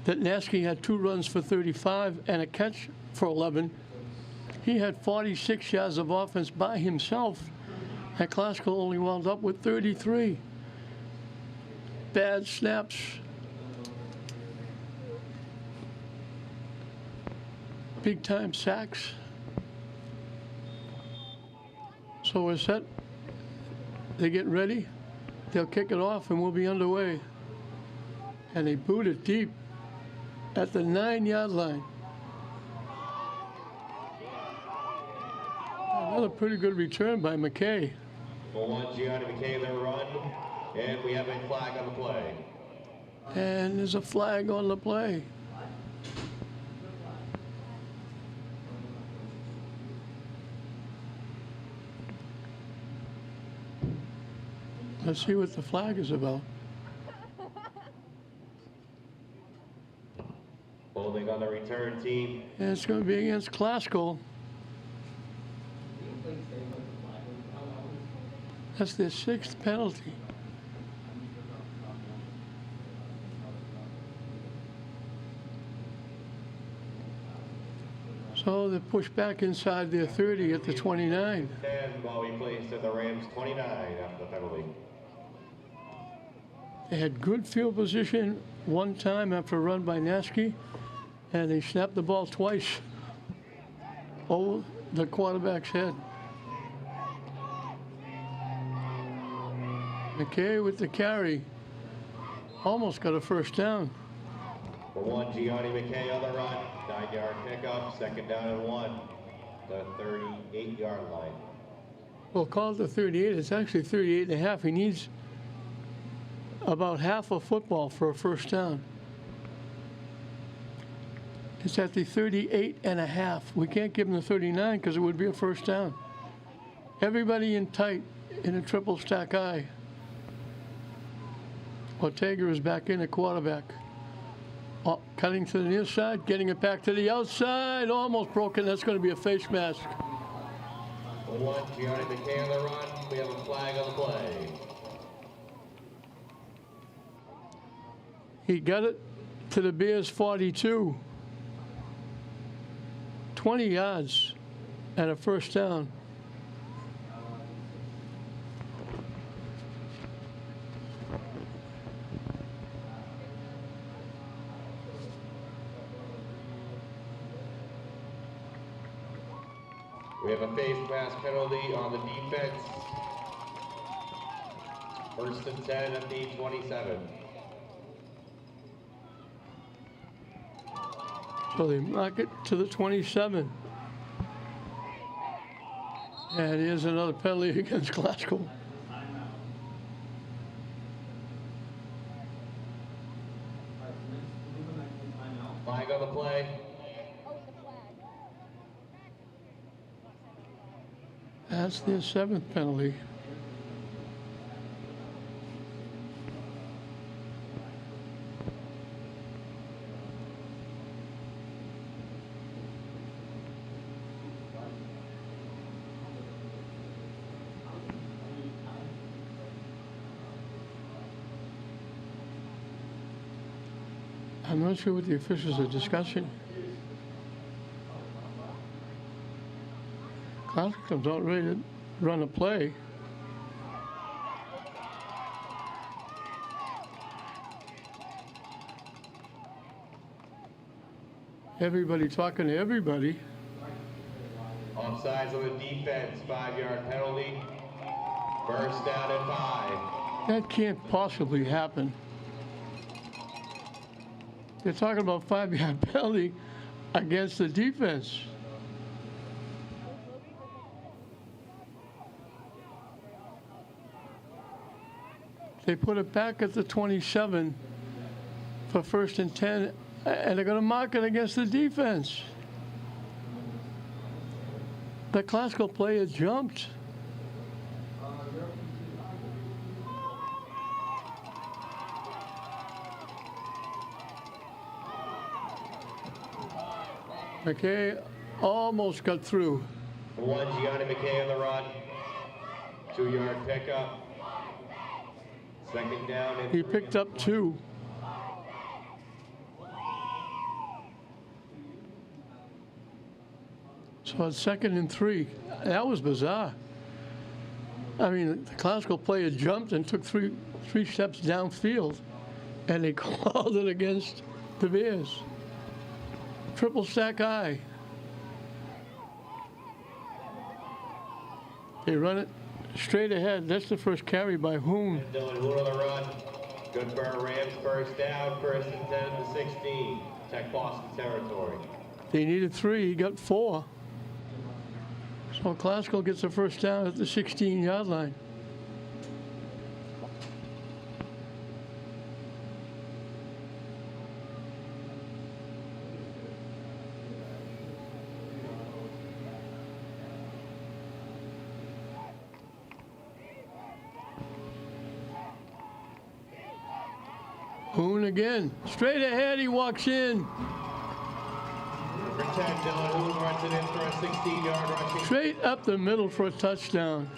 that Nasky had 2 runs for 35 and a catch for 11. He had 46 yards of offense by himself, and Classical only wound up with 33. Bad snaps. Big time sacks. So we're set. They get ready. They'll kick it off and we'll be underway. And they boot it deep at the 9-yard line. Another pretty good return by McKay. For one, Gianni McKay, their run, and we have a flag on the play. And there's a flag on the play. Let's see what the flag is about. Holding on the return team. And it's going to be against Classical. That's their 6th penalty. So they're pushed back inside their 30 at the 29. 10 ball we placed at the Rams 29 after the penalty. They had good field position one time after a run by Nasky, and they snapped the ball twice over the quarterback's head. McKay with the carry. Almost got a first down. For one, Gianni McKay on the run. 9-yard pickup, 2nd down and 1. The 38-yard line. Well, call it the 38. It's actually 38 and a half. He needs about half a football for a first down. It's at the 38 and a half. We can't give him the 39 because it would be a first down. Everybody in tight in a triple stack eye. Ortega is back in at quarterback. Oh, cutting to the near side, getting it back to the outside. Almost broken. That's going to be a face mask. For one, Gianni McKay on the run. We have a flag on the play. He got it to the Bears 42. 20 yards and a first down. We have a face mask penalty on the defense. 1st and 10 at the 27. So they mark it to the 27. And here's another penalty against Glasgow. Flag on the play. That's their 7th penalty. I'm not sure what the officials are discussing. Classic comes out ready to run a play. Everybody talking to everybody. Offsides on the defense, 5-yard penalty. 1st down and 5. That can't possibly happen. They're talking about 5-yard penalty against the defense. They put it back at the 27 for 1st and 10, and they're going to mark it against the defense. The classical player jumped. McKay almost got through. One, Gianni McKay on the run. 2-yard pickup. Second down. And He picked up 2. So it's 2nd and 3. That was bizarre. I mean, the classical player jumped and took three steps downfield, and they called it against the Bears. Triple stack eye. They run it straight ahead. That's the first carry by Hoon. Donahue on the run. Good for a Rams first down. 1st and 10 to 16. Tech Boston territory. They needed 3. He got 4. So Classical gets a first down at the 16-yard line. Hoon again. Straight ahead, he walks in. Protect Donahue runs it in for a 16-yard rushing. Straight up the middle for a touchdown.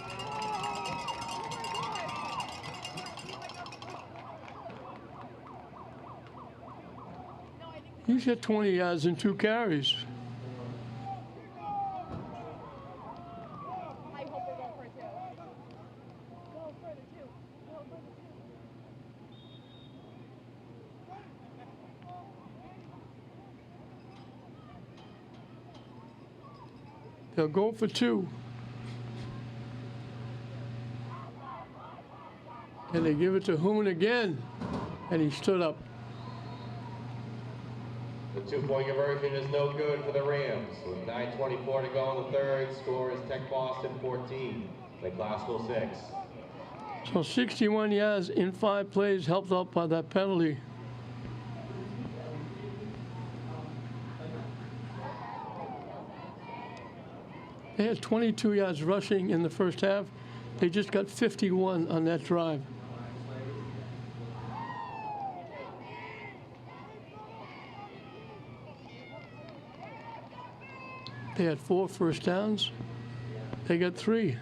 He's got 20 yards and 2 carries. I hope we're going for it too. Go for the 2. Go for the 2. They'll go for 2. And they give it to Hoon again. And he stood up. The 2-point conversion is no good for the Rams. With 9:24 to go in the third, score is Tech Boston 14, Lake Classical 6. So 61 yards in 5 plays, helped out by that penalty. They had 22 yards rushing in the first half. They just got 51 on that drive. They had 4 first downs. They got 3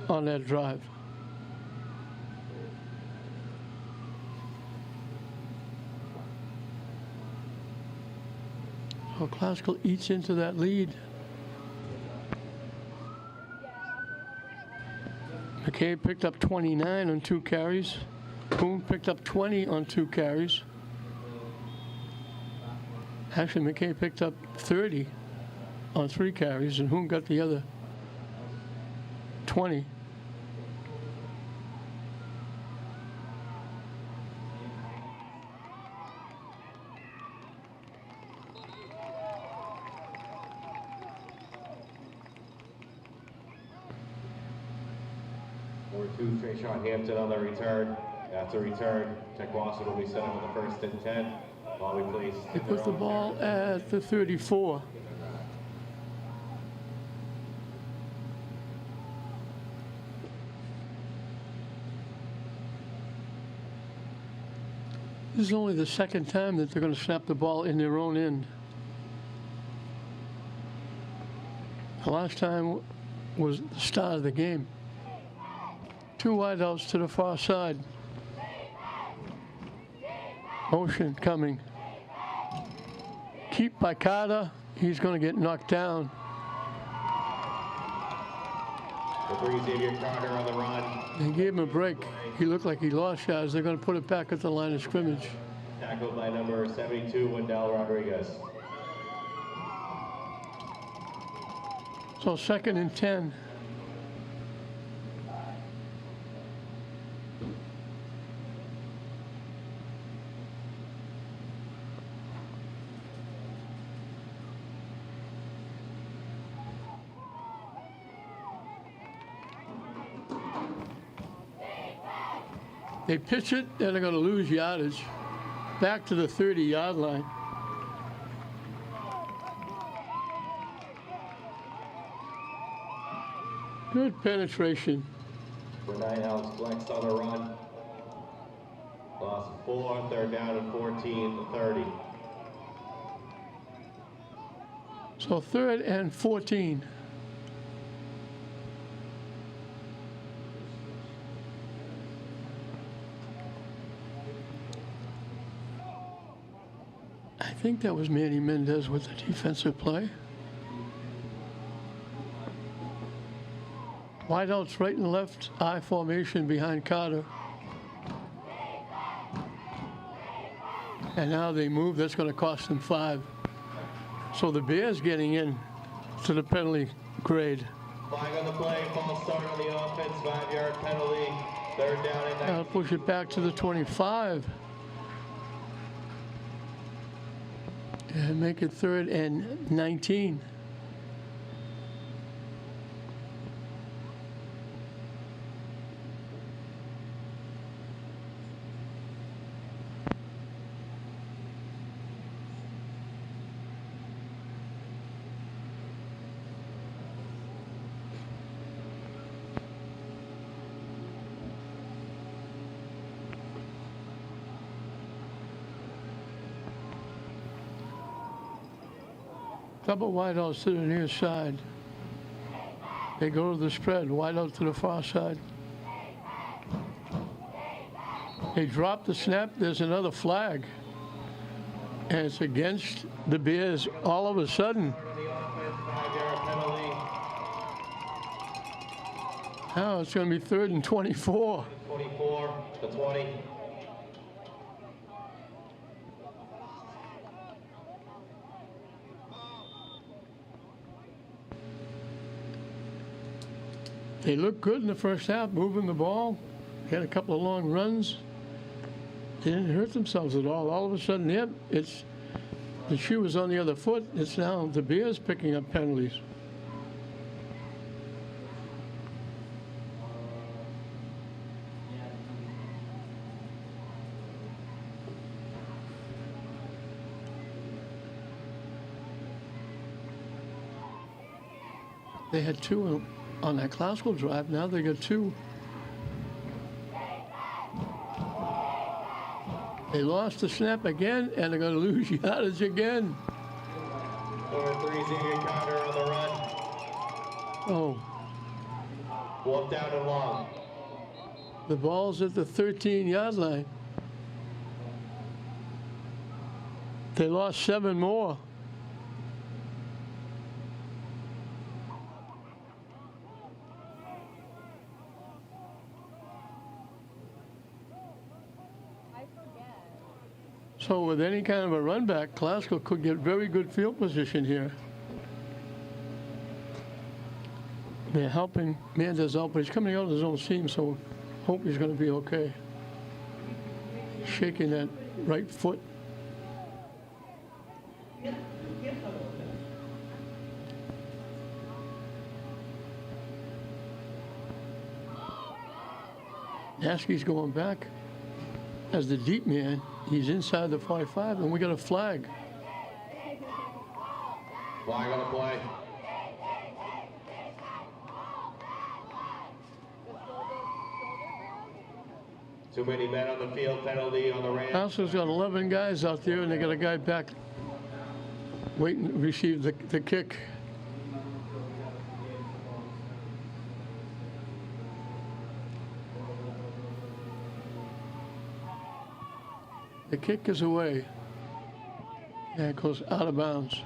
on that drive. So Classical eats into that lead. McKay picked up 29 on 2 carries. Hoon picked up 20 on 2 carries. Actually, McKay picked up 30 on 3 carries, and Hoon got the other 20. Number 2, Trayshawn Hampton on the return. After return, Tech Boston will be set up with the 1st and 10. Ball be placed. They put the ball at the 34. This is only the 2nd time that they're going to snap the ball in their own end. The last time was the start of the game. 2 wideouts to the far side. Motion coming. Keep by Carter. He's going to get knocked down. The 3 Xavier Carter on the run. They gave him a break. He looked like he lost yards. They're going to put it back at the line of scrimmage. Tackled by number 72, Wendell Rodriguez. So 2nd and 10. They pitch it, and they're going to lose yardage back to the 30-yard line. Good penetration. For Ninehouse flex on the run. Loss of 4, third down and 14 to 30. So 3rd and 14. I think that was Manny Mendez with the defensive play. Wideouts right and left, I formation behind Carter. And now they move, that's going to cost them 5. So the Bears getting in to the penalty grade. Flag on the play, false start on the offense, 5-yard penalty, third down and 9. Now push it back to the 25. And make it 3rd and 19. Double wideouts to the near side. They go to the spread, wide out to the far side. They drop the snap, there's another flag. And it's against the Bears all of a sudden. Now it's going to be 3rd and 24. 24 to 20. They looked good in the first half, moving the ball. They had a couple of long runs. They didn't hurt themselves at all. All of a sudden, yep, it's the shoe was on the other foot. It's now the Bears picking up penalties. They had 2 on that classical drive. Now they got 2. They lost the snap again, and they're going to lose yardage again. Number 3, Xavier Carter on the run. Oh, Wolf down and long. the ball's at the 13-yard line. They lost 7 more. So with any kind of a run back, Glasgow could get very good field position here. They're helping Mendez out, but he's coming out of his own seam, so hope he's going to be okay. Shaking that right foot. Naskey's going back as the deep man. He's inside the 45, and we got a flag. Flag on the play. Too many men on the field, penalty on the Rams. Glasgow's got 11 guys out there, and they got a guy back waiting to receive the kick. The kick is away. And it goes out of bounds.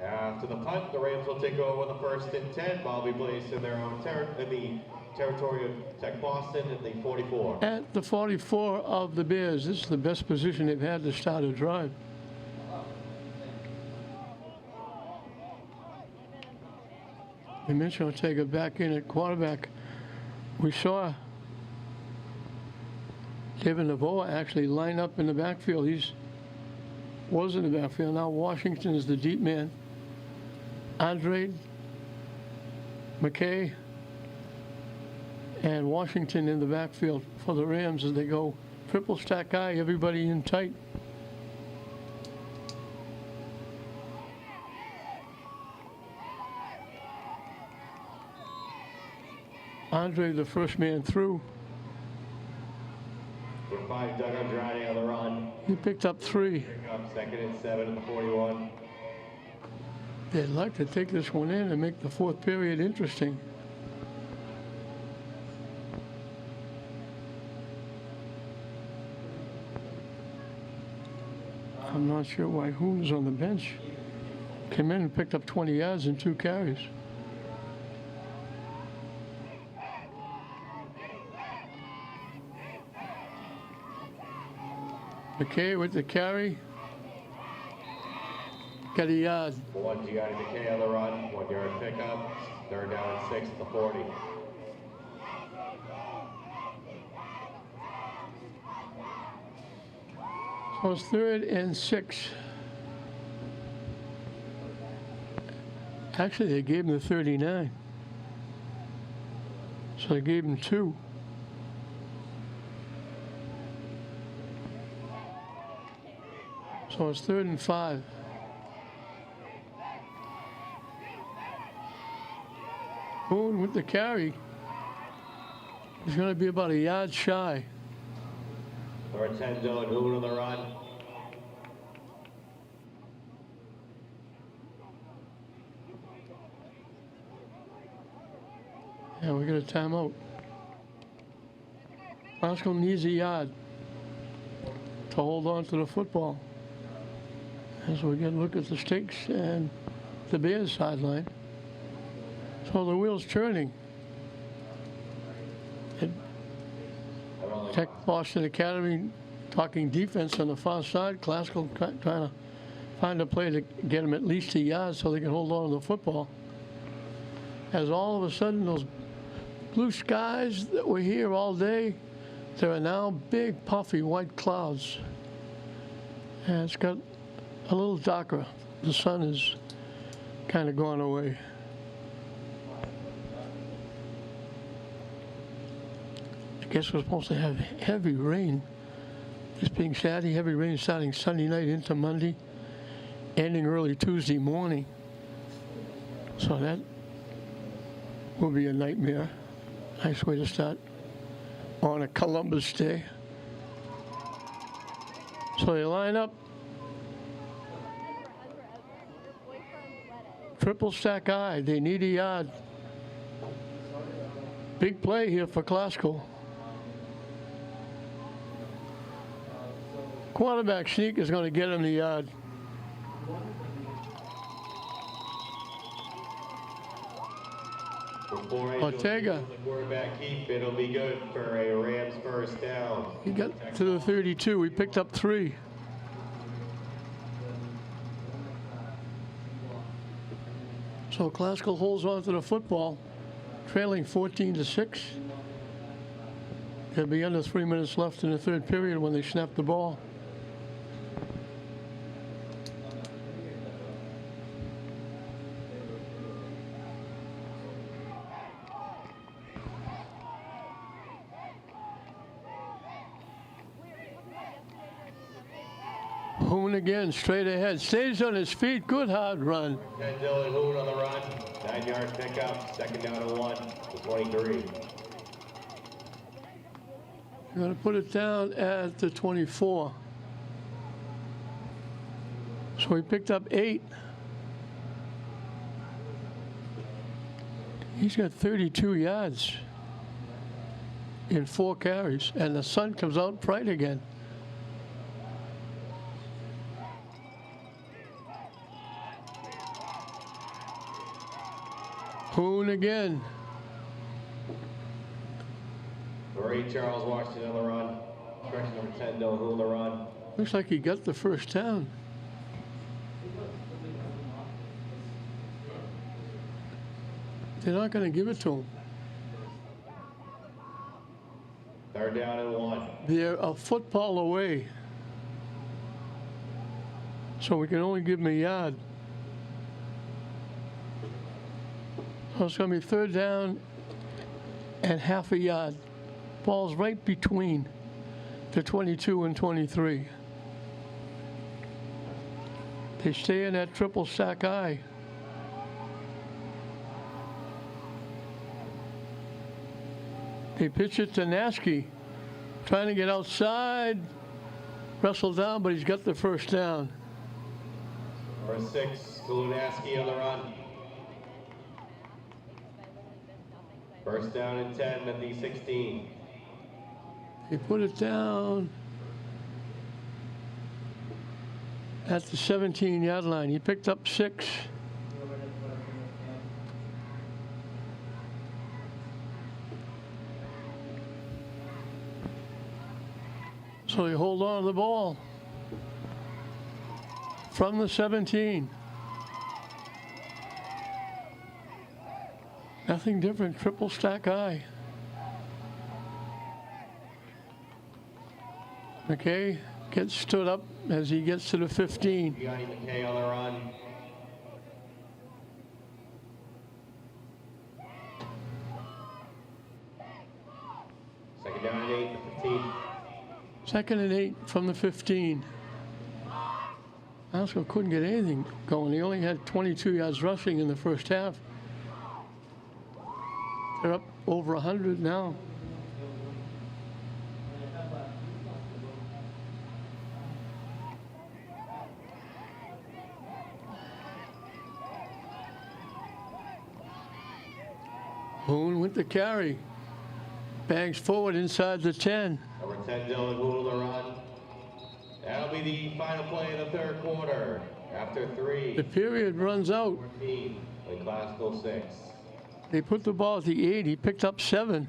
After the punt, the Rams will take over the 1st and 10. Ball will be placed in their own territory of Tech Boston at the 44. At the 44 of the Bears. This is the best position they've had to start a drive. We mentioned Ortega back in at quarterback. We saw David Navoa actually line up in the backfield. Was in the backfield. Now Washington is the deep man. Andre, McKay, and Washington in the backfield for the Rams as they go triple stack eye, everybody in tight. Andre, the first man through. For 5, Doug Andrade on the run. He picked up 3. Pick up 2nd and 7 at the 41. They'd like to take this one in and make the fourth period interesting. I'm not sure why Hoon's on the bench. Came in and picked up 20 yards and 2 carries. McKay with the carry. Got a yard. 1 Gianni McKay on the run. 1 yard pickup. 3rd down and 6 at the 40. So it's 3rd and 6. Actually, they gave him the 39. So they gave him 2. So it's 3rd and 5. Boone with the carry. He's going to be about a yard shy. Number 10, Dylan Hoon on the run. Yeah, we got a timeout. Glasgow needs a yard to hold on to the football. As we get a look at the stakes and the Bears sideline. So the wheel's turning. Tech Boston Academy talking defense on the far side. Glasgow trying to find a play to get them at least a yard so they can hold on to the football. As all of a sudden those blue skies that were here all day, there are now big puffy white clouds. And it's got a little darker. The sun is kind of gone away. I guess we're supposed to have heavy rain. This being Saturday, heavy rain starting Sunday night into Monday, ending early Tuesday morning. So that will be a nightmare. Nice way to start on a Columbus Day. So they line up. Triple stack eye. They need a yard. Big play here for Glasgow. Quarterback sneak is going to get him the yard. Ortega. The quarterback keep. It'll be good for a Rams first down. He got to the 32. He picked up 3. So Glasgow holds on to the football, trailing 14-6. There'll be under 3 minutes left in the third period when they snap the ball. Hoon again, straight ahead, stays on his feet, good hard run. And Dylan Hoon on the run, 9 yard pickup, 2nd down and 1 to 23. You're going to put it down at the 24. So he picked up 8. He's got 32 yards in 4 carries, and the sun comes out bright again. Hoon again. Ray Charles Washington on the run. Correction number 10, Dylan Hoon on the run. Looks like he got the first down. They're not going to give it to him. 3rd down and 1. They're a football away. So we can only give him a yard. So it's going to be 3rd down and half a yard. Ball's right between the 22 and 23. They stay in that triple stack eye. They pitch it to Nasky, trying to get outside, wrestled down, but he's got the first down. Number 6, Lunaski on the run. First down and 10 at the 16. They put it down at the 17-yard line. He picked up 6. So they hold on to the ball from the 17. Nothing different, triple stack eye. McKay gets stood up as he gets to the 15. Johnny McKay on the run. Second down and 8 at the 15. Second and 8 from the 15. Glasgow couldn't get anything going. He only had 22 yards rushing in the first half. They're up over 100 now. Hoon with the carry. Bangs forward inside the 10. Number 10, Dylan Hoon on the run. That'll be the final play of the third quarter. After 3. The period runs out. 14, in Classical 6. They put the ball at the 8. He picked up 7.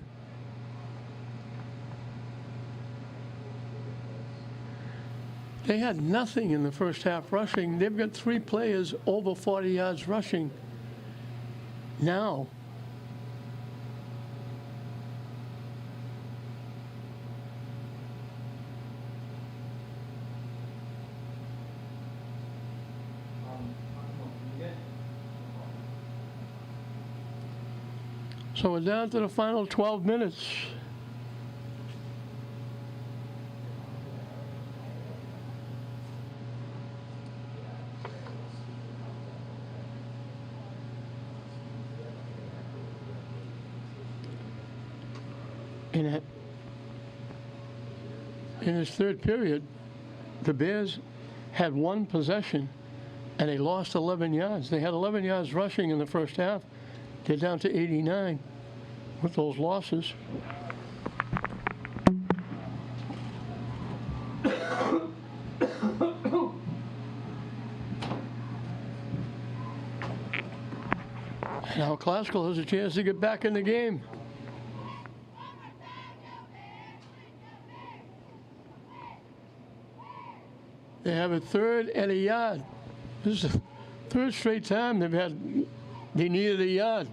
They had nothing in the first half rushing. They've got 3 players over 40 yards rushing now. So we're down to the final 12 minutes. In his third period, the Bears had 1 possession and they lost 11 yards. They had 11 yards rushing in the first half. They're down to 89 with those losses. Now Classical has a chance to get back in the game. They have a 3rd and a yard. This is the 3rd straight time they needed a yard.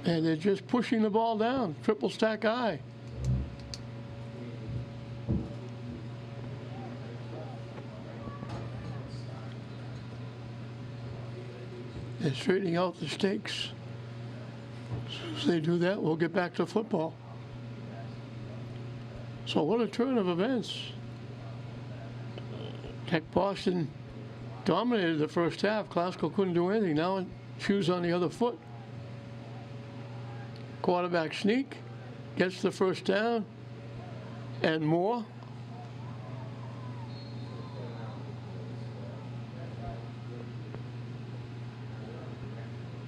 And they're just pushing the ball down, triple stack eye. They're straightening out the stakes. As soon as they do that, we'll get back to football. So what a turn of events. Tech Boston dominated the first half. Classical couldn't do anything. Now shoes on the other foot. Quarterback sneak, gets the first down, and more.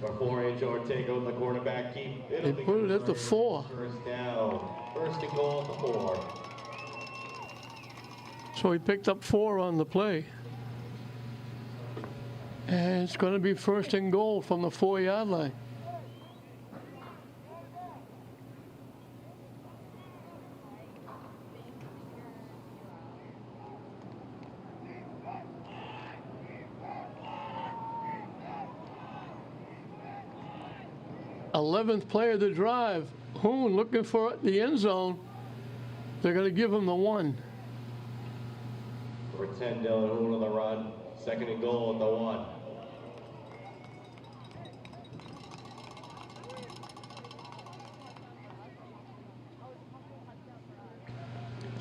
Before H. Ortega with the quarterback keep. They put it at the 4. First down. First and goal at the 4. So he picked up 4 on the play. And it's going to be first and goal from the 4-yard line. Eleventh play of the drive. Hoon looking for the end zone. They're going to give him the 1. Number 10, Dylan Hoon on the run. Second and goal at the 1.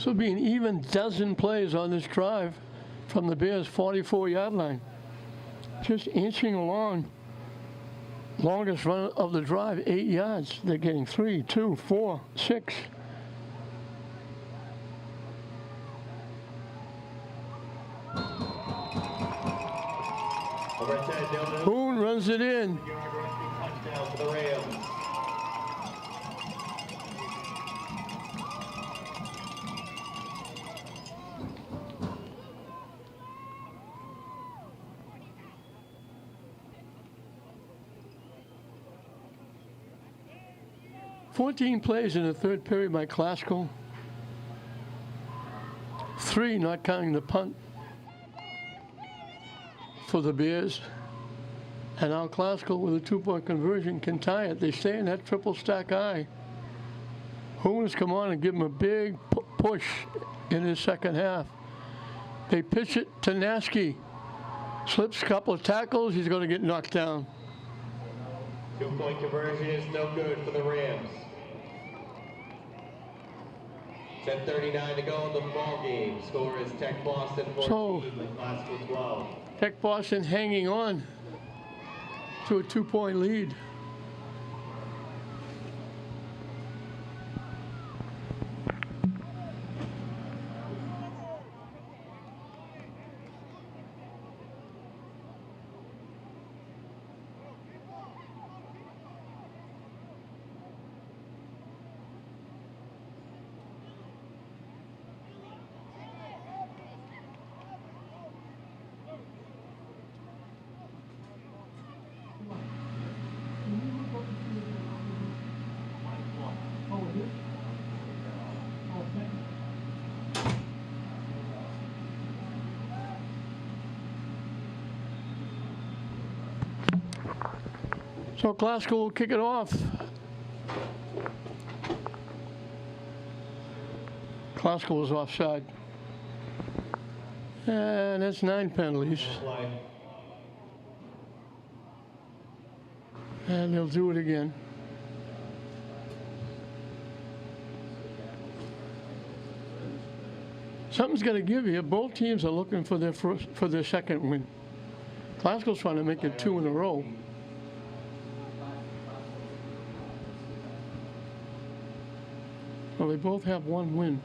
So it'll be an even dozen plays on this drive from the Bears' 44-yard line. Just inching along. Longest run of the drive, 8 yards. They're getting 3, 2, 4, 6. Boone runs it in. Touchdown for the Rams. Fourteen plays in the third period by Classical. 3, not counting the punt, for the Bears. And now Classical, with a 2-point conversion, can tie it. They stay in that triple stack eye. Hoon has come on and give him a big push in his second half. They pitch it to Naskey. Slips a couple of tackles. He's going to get knocked down. 2-point conversion is no good for the Rams. 10:39 to go in the ball game. Score is Tech Boston 14, Classical 12. Tech Boston hanging on to a 2-point lead. So Classical will kick it off. Classical was offside. And that's 9 penalties. And they'll do it again. Something's got to give you. Both teams are looking for their second win. Classical's trying to make it 2 in a row. Well, they both have 1 win.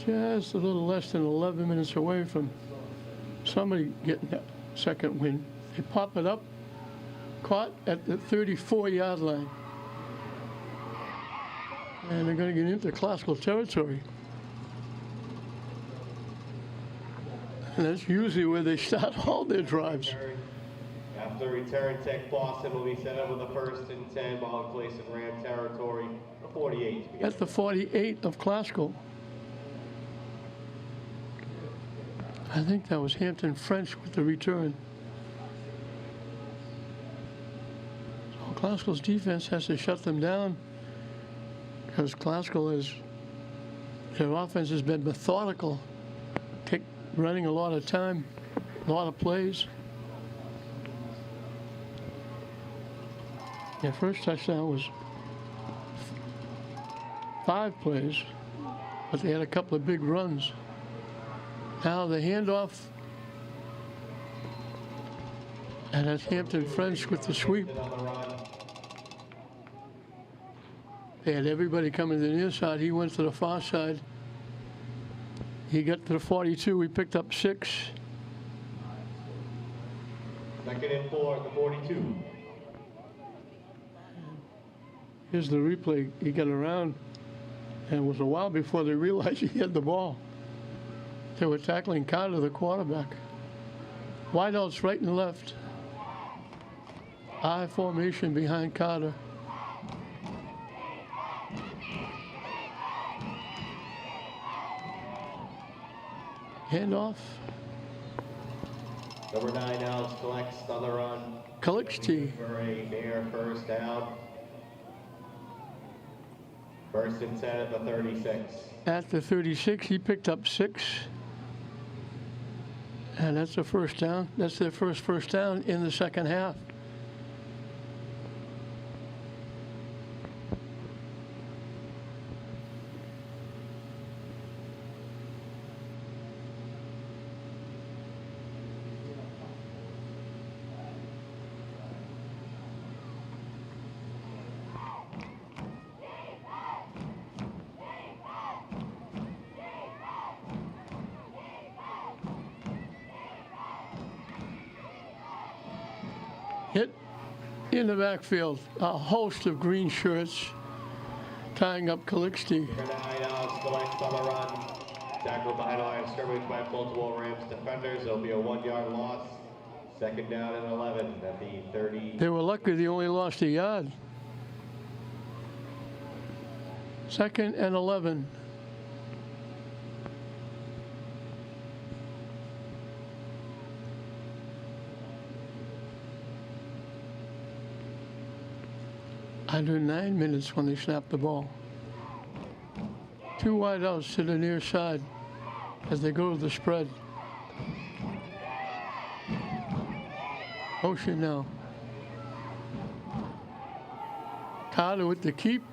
Just a little less than 11 minutes away from somebody getting that second win. They pop it up, caught at the 34-yard line. And they're going to get into Classical territory. And that's usually where they start all their drives. After return, Tech Boston will be set up with a 1st and 10, ball in place in Ram territory, the 48. At the 48 of Classical. I think that was Hampton French with the return. So Classical's defense has to shut them down because Classical their offense has been methodical, running a lot of time, a lot of plays. Their first touchdown was 5 plays, but they had a couple of big runs. Now the handoff, and that's Hampton French with the sweep. They had everybody coming to the near side. He went to the far side. He got to the 42. He picked up 6. 2nd and 4 at the 42. Here's the replay. He got around, and it was a while before they realized he had the ball. They were tackling Carter, the quarterback. Wideouts right and left. I formation behind Carter. Handoff. Number 9, Alex collects on the run. Collects T. For a near 1st down. 1st and 10 at the 36. At the 36, he picked up 6. And that's a first down. That's their first down in the second half. Hit in the backfield, a host of green shirts tying up Calixte. Number 9, Alex Select on the run. Tackled behind the line of scrimmage by multiple Rams defenders. It'll be a 1-yard loss. Second down and 11 at the 30. They were lucky they only lost a yard. Second and 11. Under 9 minutes when they snapped the ball. 2 wideouts to the near side as they go to the spread. Motion now. Carter with the keep.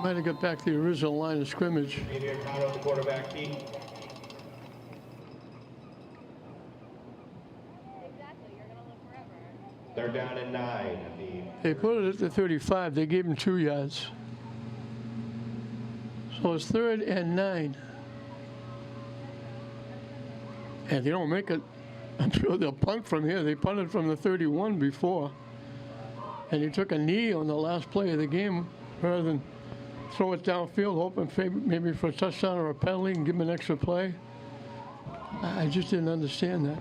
Might have got back to the original line of scrimmage. Xavier Carter, the quarterback keep. Exactly, you're gonna live forever. Third down and 9 at the. They put it at the 35. They gave him 2 yards. So it's 3rd and 9. And they don't make it. I'm sure they'll punt from here. They punted from the 31 before. And he took a knee on the last play of the game rather than throw it downfield, hoping maybe for a touchdown or a penalty and give him an extra play. I just didn't understand that.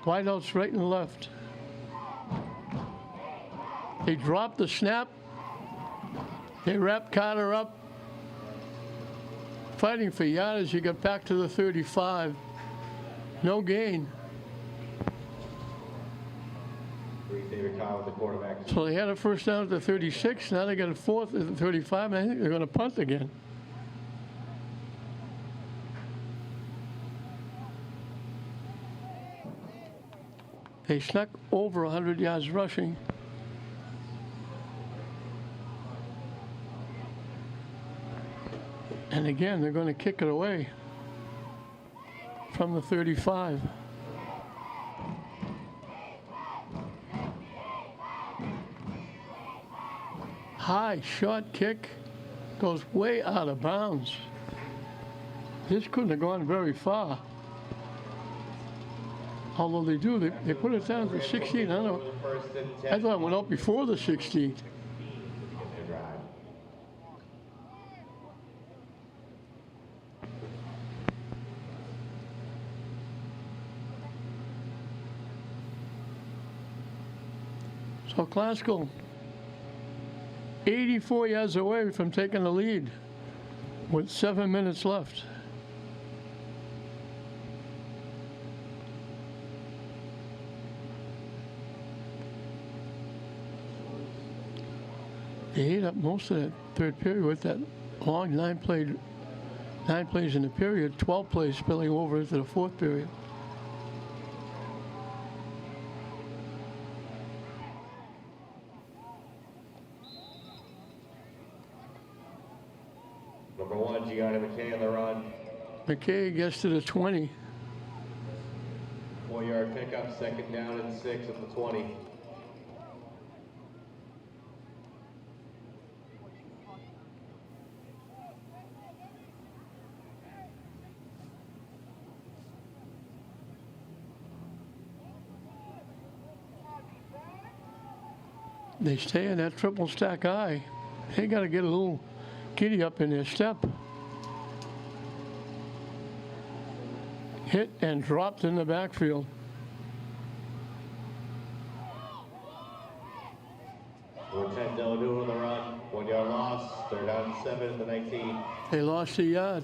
Wideouts right and left. They dropped the snap. They wrapped Carter up. Fighting for yardage, he got back to the 35. No gain. Xavier Carter, the quarterback. So they had a first down at the 36. Now they got a fourth at the 35, and I think they're going to punt again. They snuck over 100 yards rushing. And again, they're going to kick it away from the 35. High shot kick goes way out of bounds. This couldn't have gone very far. Although they do, they put it down to 16. I don't know. First and 10. I thought it went up before the 16. So Glasgow, 84 yards away from taking the lead with 7 minutes left. They ate up most of that third period with that long 9 plays in the period, 12 plays spilling over into the fourth period. Number 1, Gianni McKay on the run. McKay gets to the 20. 4-yard pickup, second down and 6 at the 20. They stay in that triple stack eye. They got to get a little giddy up in their step. Hit and dropped in the backfield. Number 10, Donahue on the run. 1-yard loss. Third down and 7 at the 19. They lost a yard.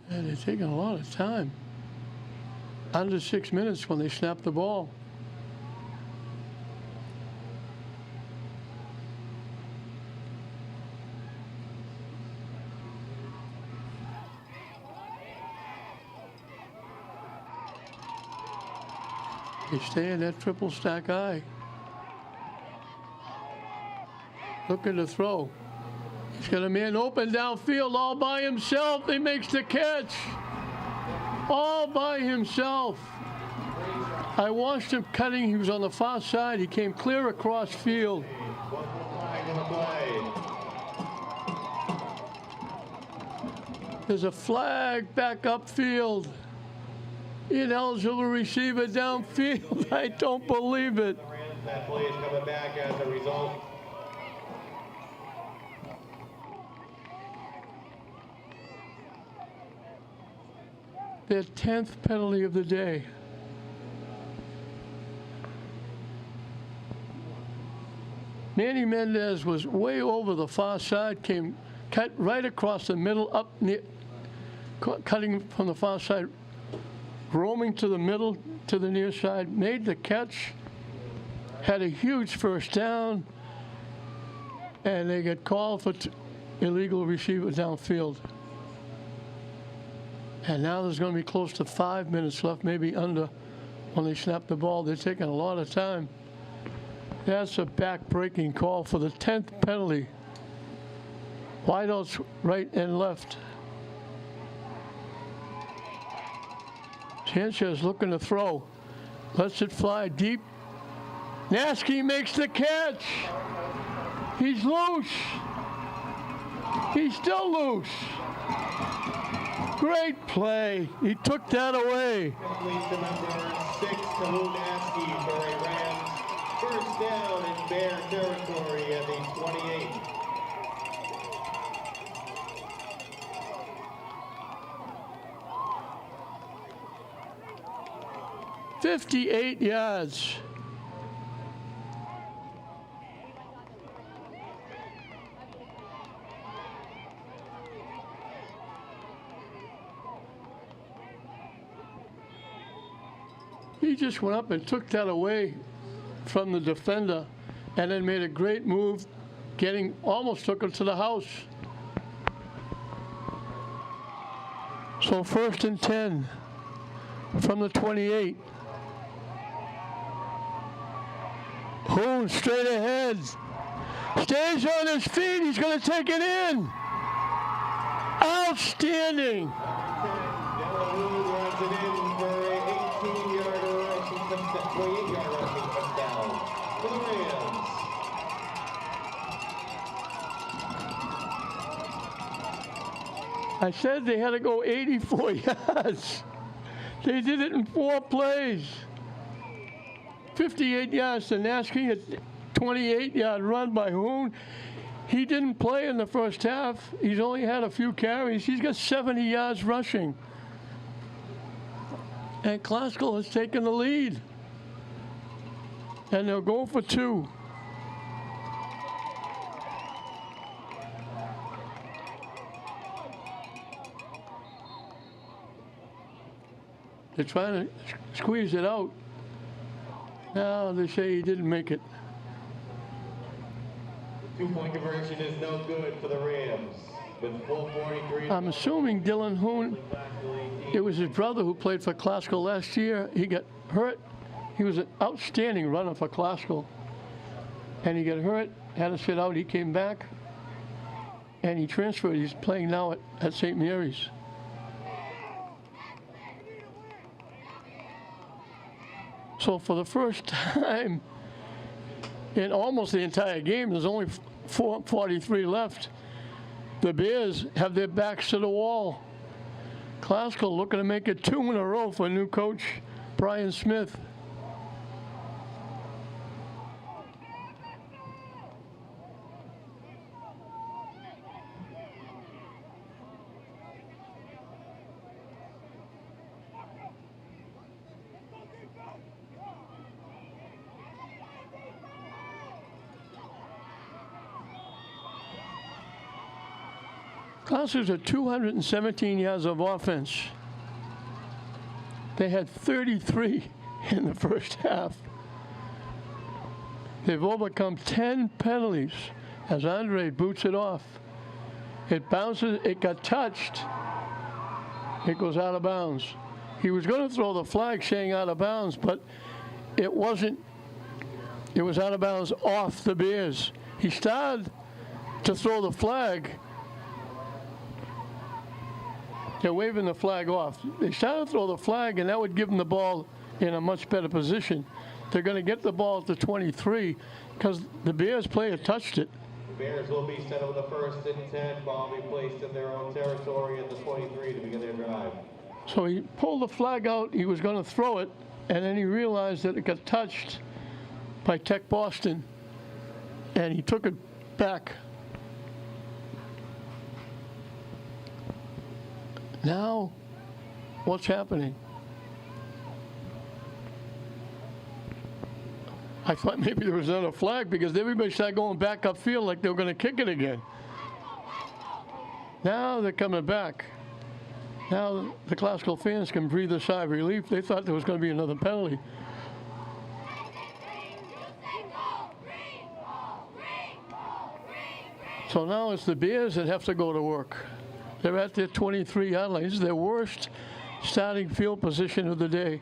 And they're taking a lot of time. Under 6 minutes when they snap the ball. They stay in that triple stack eye. Looking to throw. He's got a man open downfield all by himself. He makes the catch. All by himself. I watched him cutting. He was on the far side. He came clear across field. There's a flag back upfield. Ineligible receiver downfield. I don't believe it. That play is coming back as a result. Their 10th penalty of the day. Manny Mendez was way over the far side, came cut right across the middle, up near, cutting from the far side, roaming to the middle, to the near side, made the catch, had a huge first down, and they get called for illegal receiver downfield. And now there's going to be close to 5 minutes left, maybe under, when they snap the ball. They're taking a lot of time. That's a back-breaking call for the 10th penalty. Wideouts right and left. Sanchez looking to throw. Lets it fly deep. Nasky makes the catch. He's loose. He's still loose. Great play. He took that away. Complete to number 6, Kalu Nasky for a Rams first down in Bear territory at the 28. "58 yards. He just went up and took that away from the defender and then made a great move, almost took him to the house. So 1st and 10 from the 28. Hoon straight ahead. Stays on his feet. He's going to take it in. Outstanding. Donahue runs it in for a 18-yard rushing touchdown, 28-yard rushing touchdown for the Rams. I said they had to go 84 yards. They did it in 4 plays. 58 yards to Nasky, a 28-yard run by Hoon. He didn't play in the first half. He's only had a few carries. He's got 70 yards rushing. And Classical has taken the lead. And they'll go for 2. They're trying to squeeze it out. Now they say he didn't make it. 2-point conversion is no good for the Rams. With 4:43. I'm assuming Dylan Hoon, it was his brother who played for Classical last year. He got hurt. He was an outstanding runner for Classical. And he got hurt, had to sit out. He came back, and he transferred. He's playing now at St. Mary's. So for the first time in almost the entire game, there's only 4:43 left. The Bears have their backs to the wall. Classical looking to make it 2 in a row for new coach Brian Smith. Classicals are 217 yards of offense. They had 33 in the first half. They've overcome 10 penalties as Andre boots it off. It bounces, it got touched. It goes out of bounds. He was going to throw the flag saying out of bounds, but it wasn't, it was out of bounds off the Bears. He started to throw the flag. They're waving the flag off. They started to throw the flag, and that would give them the ball in a much better position. They're going to get the ball at the 23 because the Bears player touched it. The Bears will be set up with the 1st and 10. Ball will be placed in their own territory at the 23 to begin their drive. So he pulled the flag out. He was going to throw it, and then he realized that it got touched by Tech Boston, and he took it back. Now, what's happening? I thought maybe there was another flag because everybody started going back upfield like they were going to kick it again. Now they're coming back. Now the classical fans can breathe a sigh of relief. They thought there was going to be another penalty. So now it's the Bears that have to go to work. They're at their 23-yard line. This is their worst starting field position of the day.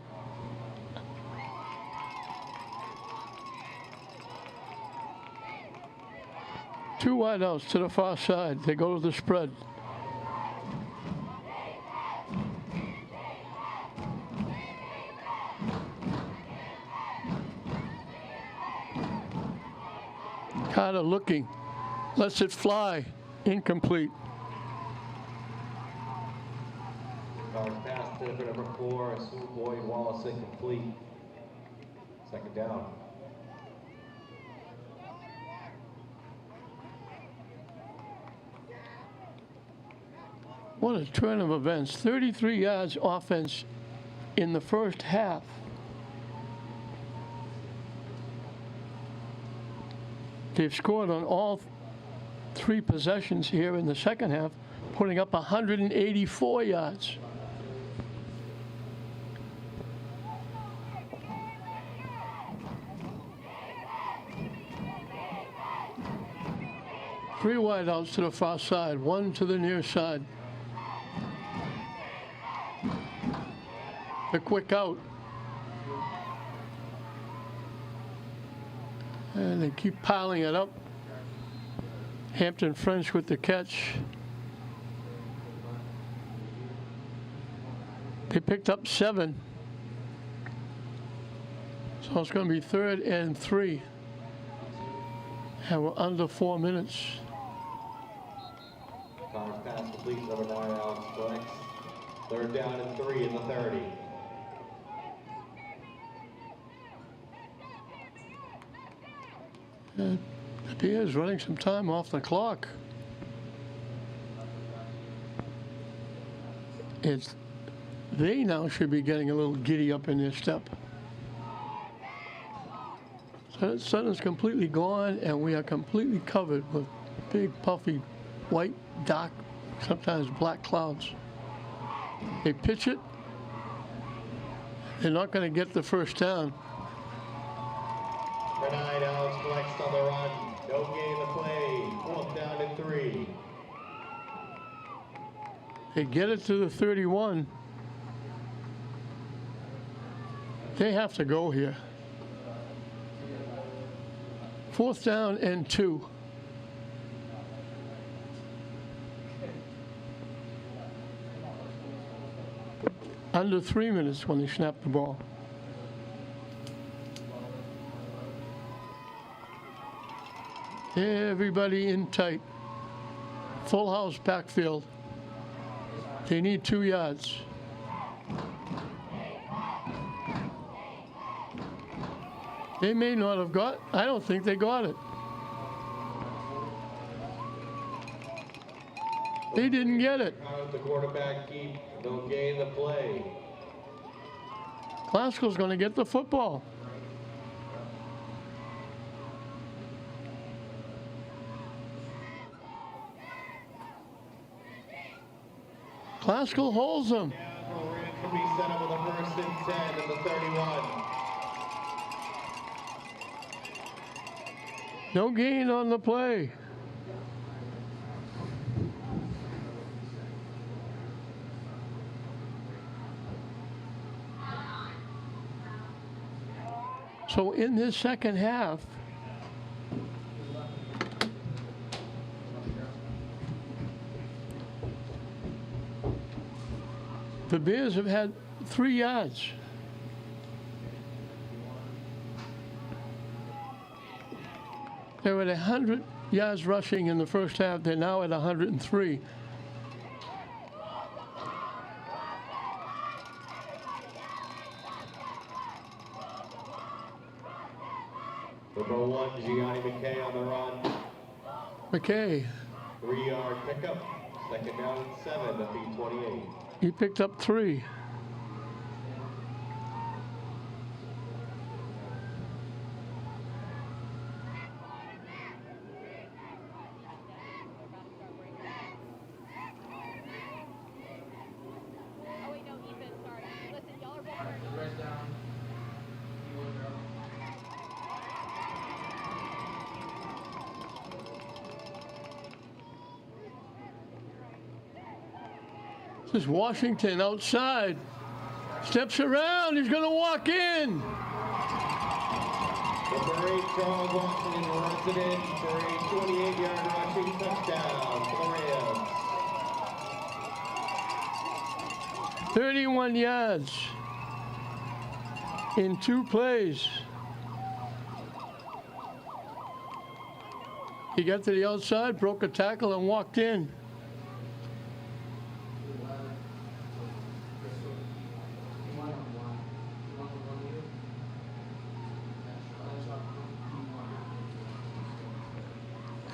Two wideouts to the far side. They go to the spread. Carter looking. Lets it fly. Incomplete. Pass to number 4, Boyd Wallace, incomplete. 2nd down. What a turn of events. 33 yards offense in the first half. They've scored on all 3 possessions here in the second half, putting up 184 yards. Three wideouts to the far side, one to the near side. The quick out. And they keep piling it up. Hampton French with the catch. They picked up 7. So it's going to be 3rd and 3. And we're under 4 minutes. Connors pass complete, number 9, Alex collects. 3rd down and 3 in the 30. The Bears running some time off the clock. They now should be getting a little giddy up in their step. So Sutton's completely gone, and we are completely covered with big, puffy, white, dark, sometimes black clouds. They pitch it. They're not going to get the first down. Number 9, Alex collects on the run. No gain the play. 4th down and 3. They get it to the 31. They have to go here. 4th down and 2. Under 3 minutes when they snap the ball. Everybody in tight. Full house backfield. They need 2 yards. They may not have got, I don't think they got it. They didn't get it. The quarterback keep, no gain the play. Classical's going to get the football. Classical holds them. Can be set up with a 1st and 10 at the 31. No gain on the play. So in this second half, the Bears have had 3 yards. They were at 100 yards rushing in the first half. They're now at 103. Number 1, Gianni McKay on the run. McKay, 3-yard pickup. Second down and 7 at the 28. he picked up 3. This is Washington outside. Steps around. He's going to walk in. Number 8, Charles Washington runs it in for a 28-yard rushing touchdown for the Rams. 31 yards in 2 plays. He got to the outside, broke a tackle, and walked in.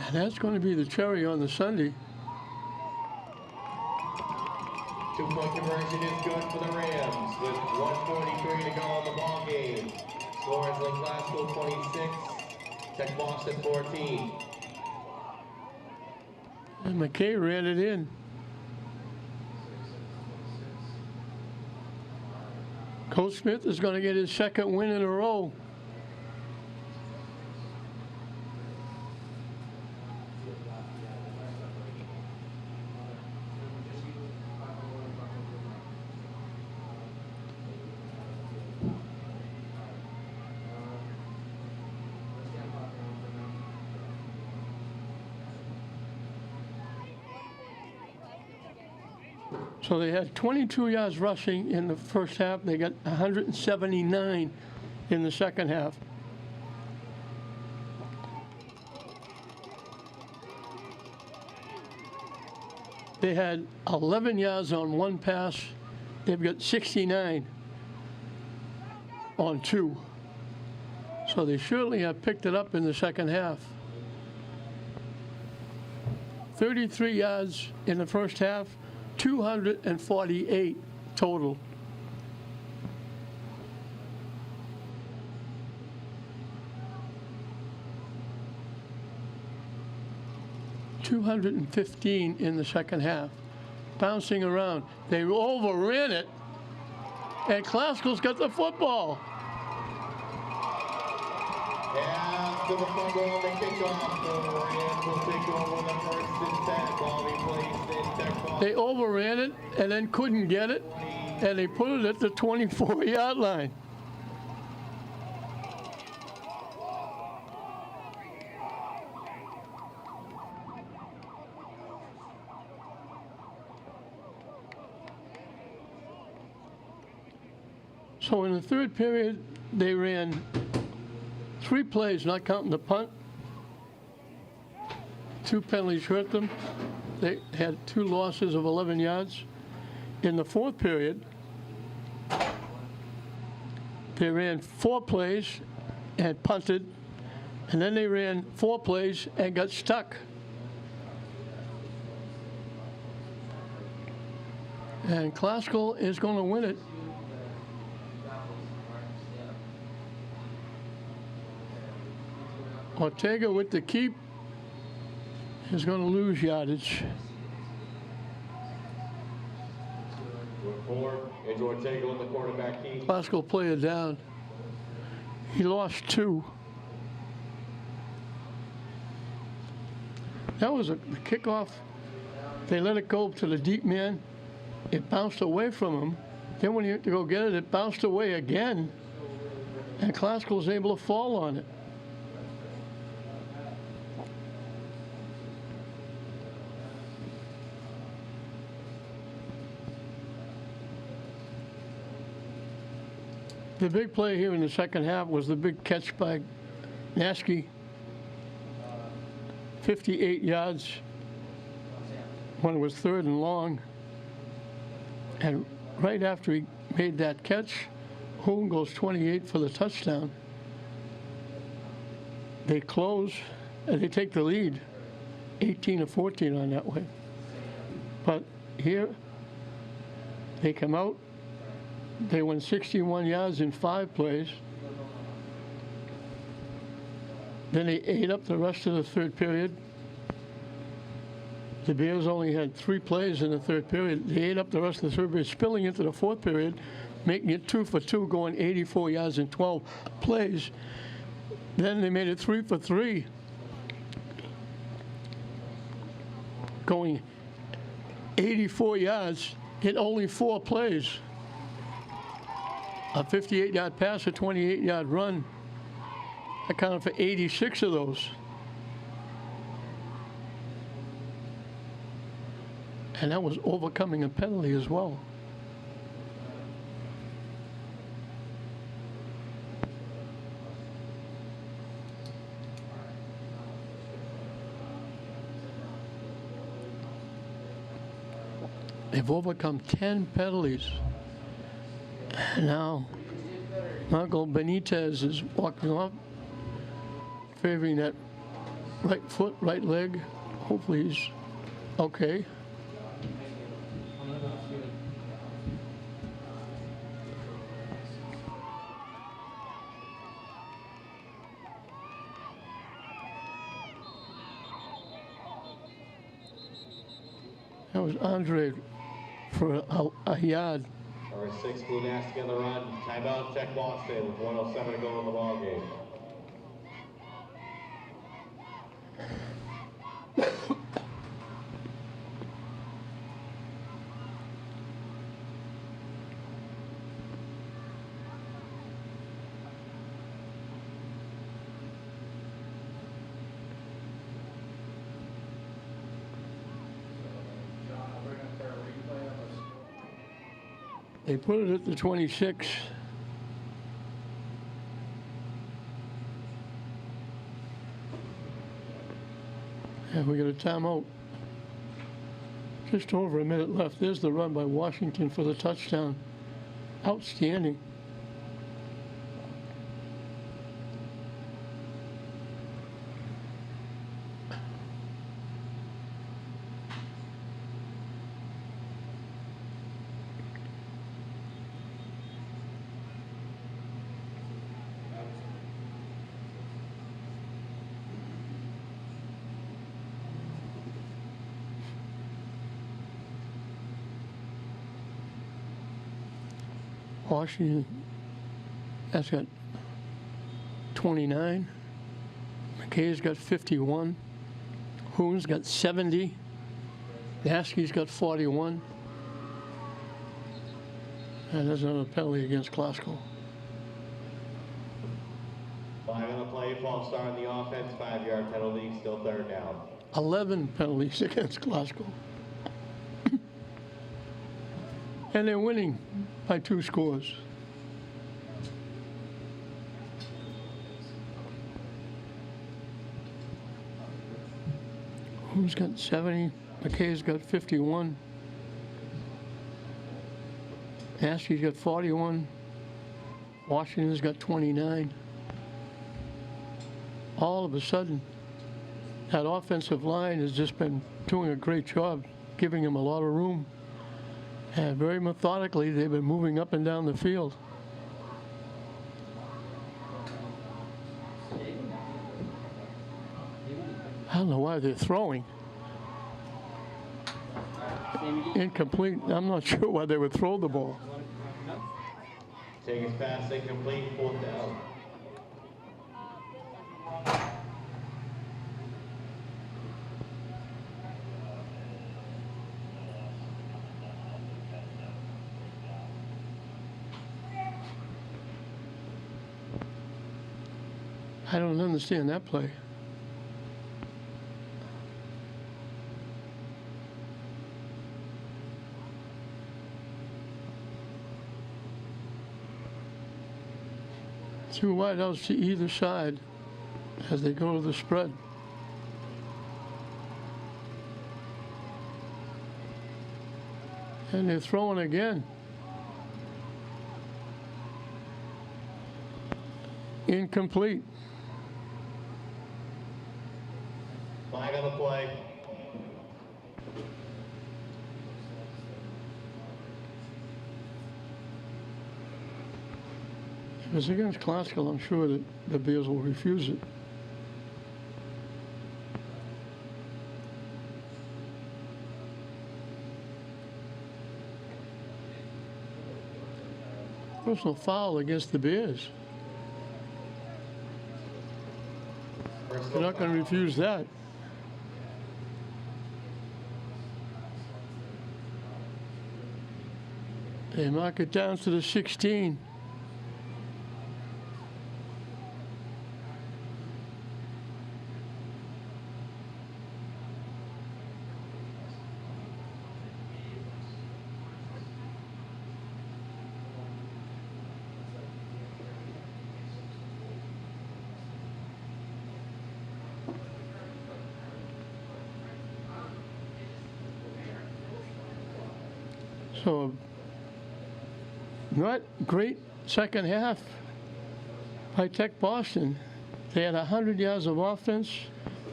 And that's going to be the cherry on the Sunday. 2-point conversion is good for the Rams with 1:43 to go in the ball game. Scores Lake Glasgow 26, Tech Boston 14. And McKay ran it in. Coach Smith is going to get his 2nd win in a row. So they had 22 yards rushing in the first half. They got 179 in the second half. They had 11 yards on 1 pass. They've got 69 on 2. So they surely have picked it up in the second half. 33 yards in the first half. 248 total. $215 in the second half. Bouncing around. They overran it, and Classical's got the football. After the fumble on the kickoff, the Rams will take over the 1st and 10. Ball be placed in Tech Boston. They overran it and then couldn't get it, and they put it at the 24-yard line. So in the third period, they ran 3 plays, not counting the punt. 2 penalties hurt them. They had 2 losses of 11 yards. In the fourth period, they ran 4 plays and punted, and then they ran 4 plays and got stuck. And Classical is going to win it. Ortega with the keep is going to lose yardage. Andrew Ortega on the quarterback keep. Classical player down. He lost 2. That was the kickoff. They let it go to the deep man. It bounced away from him. Then when he went to go get it, it bounced away again. And Classical was able to fall on it. The big play here in the second half was the big catch by Naskey, 58 yards when it was 3rd and long. And right after he made that catch, Hoon goes 28 for the touchdown. They close and they take the lead, 18-14 on that way. But here, they come out. They went 61 yards in 5 plays. Then they ate up the rest of the third period. The Bears only had 3 plays in the third period. They ate up the rest of the third period, spilling into the fourth period, making it 2 for 2, going 84 yards in 12 plays. Then they made it 3 for 3, going 84 yards in only 4 plays. A 58-yard pass, a 28-yard run. Accounted for 86 of those. And that was overcoming a penalty as well. They've overcome 10 penalties. And now, Marco Benitez is walking off, favoring that right foot, right leg. Hopefully he's okay. That was Andre for a yard. Number 6, Blue Nasty on the run. Timeout, check Boston with 1:07 to go in the ballgame. They put it at the 26. And we got a timeout. Just over a minute left. There's the run by Washington for the touchdown. Outstanding. Washington, that's got 29. McKay's got 51. Hoon's got 70. Naskey's got 41. And there's another penalty against Glasgow. 5 on the play, false start on the offense, 5-yard penalty, still 3rd down. 11 penalties against Glasgow. And they're winning by 2 scores. Who's got 70? McKay's got 51. Naskey's got 41. Washington's got 29. All of a sudden, that offensive line has just been doing a great job, giving them a lot of room. And very methodically, they've been moving up and down the field. I don't know why they're throwing. Incomplete. I'm not sure why they would throw the ball. Take his pass, incomplete, 4th down. I don't understand that play. Two wideouts to either side as they go to the spread. And they're throwing again. Incomplete. Flag on the play. If it's against Classical, I'm sure that the Bears will refuse it. Personal foul against the Bears. They're not going to refuse that. They mark it down to the 16. So, not great second half by Tech Boston. They had 100 yards of offense,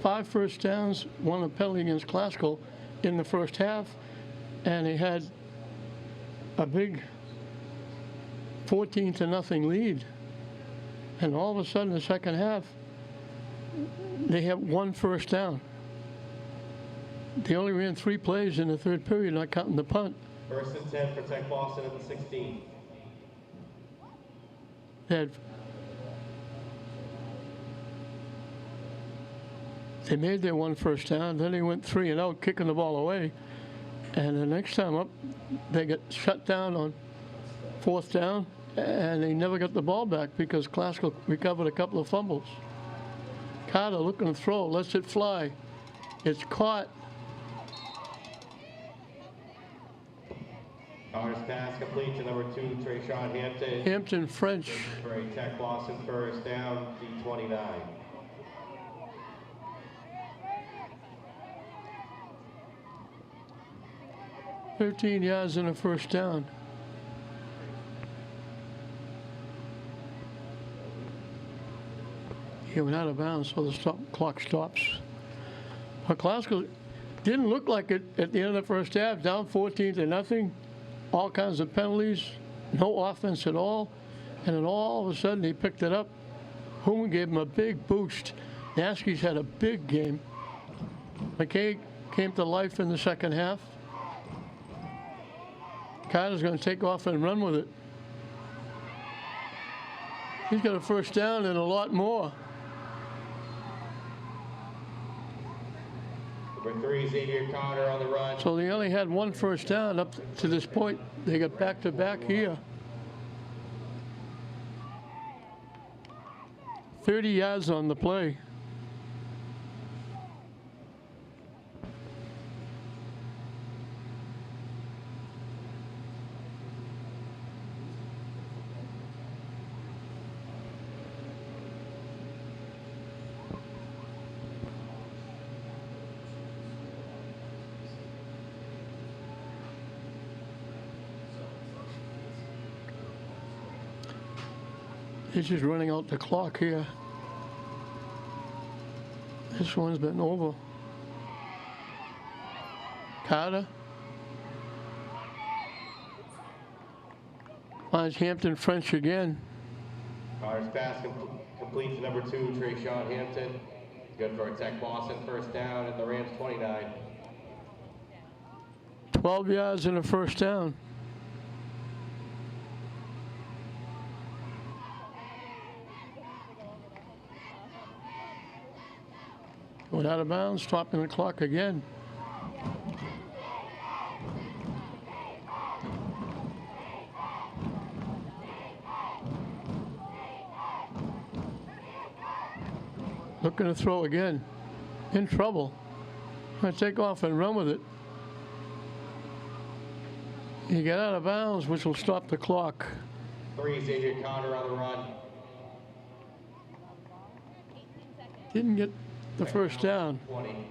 5 first downs, 1 a penalty against Classical in the first half, and they had a big 14-0 lead. And all of a sudden, the second half, they have 1 first down. They only ran 3 plays in the third period, not counting the punt. 1st and 10 for Tech Boston at the 16. They made their 1 first down, then they went 3 and out, kicking the ball away. And the next time up, they got shut down on 4th down, and they never got the ball back because Classical recovered a couple of fumbles. Carter looking to throw, lets it fly. It's caught. Carter's pass complete to number 2, Trayshawn Hampton. Hampton French. For a Tech Boston first down, D29. 13 yards and a first down. He went out of bounds, so the clock stops. But Classical didn't look like it at the end of the first half, down 14-0, all kinds of penalties, no offense at all, and then all of a sudden he picked it up. Hoffman gave him a big boost. Naskey's had a big game. McKay came to life in the second half. Carter's going to take off and run with it. He's got a first down and a lot more. Number 3, Xavier Carter on the run. So they only had 1 first down up to this point. They got back-to-back here. 30 yards on the play. He's just running out the clock here. This one's been over. Carter. Finds Hampton French again. Carter's pass complete to number 2, Trayshawn Hampton. Good for a Tech Boston first down at the Rams 29. 12 yards and a first down. Went out of bounds, stopping the clock again. looking to throw again. In trouble. Gonna take off and run with it. He got out of bounds, which will stop the clock. 3 Xavier counter on the run. Didn't get the first down. 20.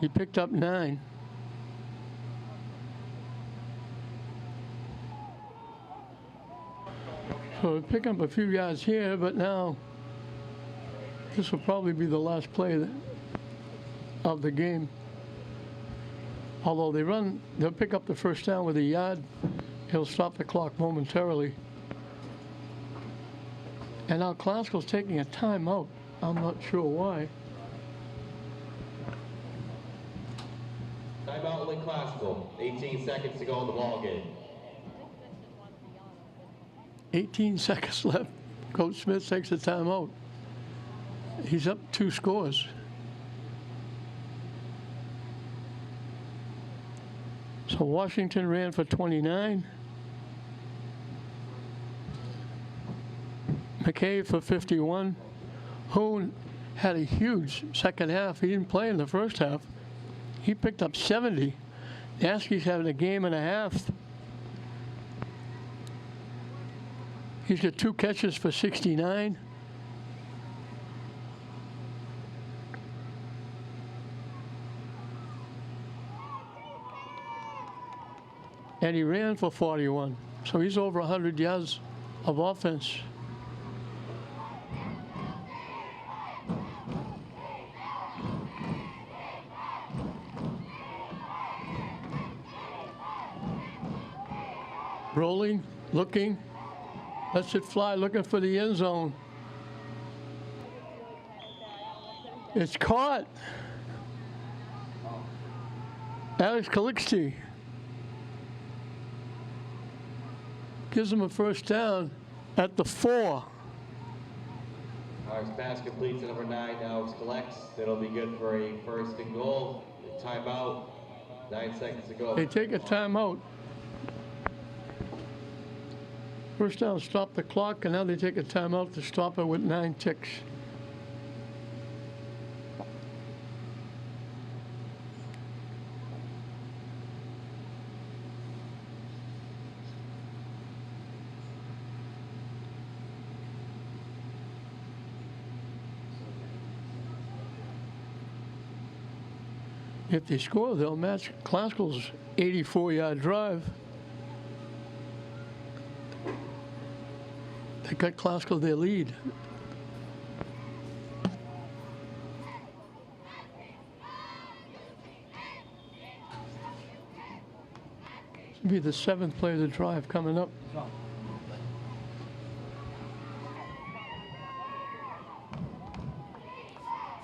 He picked up 9. So we pick up a few yards here, but now this will probably be the last play of the game. Although they'll pick up the first down with a yard. It'll stop the clock momentarily. And now Classical's taking a timeout. I'm not sure why. Timeout Lynn Classical. 18 seconds to go in the ball game. 18 seconds left. Coach Smith takes a timeout. He's up 2 scores. So Washington ran for 29. McKay for 51. Hoon had a huge second half. He didn't play in the first half. He picked up 70. Naski's having a game and a half. He's got 2 catches for 69. And he ran for 41. So he's over 100 yards of offense. Rolling, looking, lets it fly, looking for the end zone. It's caught. Alex Calixte gives him a first down at the 4. Alex pass complete to number 9. Alex collects. That'll be good for a first and goal. Timeout. 9 seconds to go. They take a timeout. First down, stop the clock, and now they take a timeout to stop it with 9 ticks. If they score, they'll match Classical's 84-yard drive. They got Classical their lead. This will be the 7th play of the drive coming up.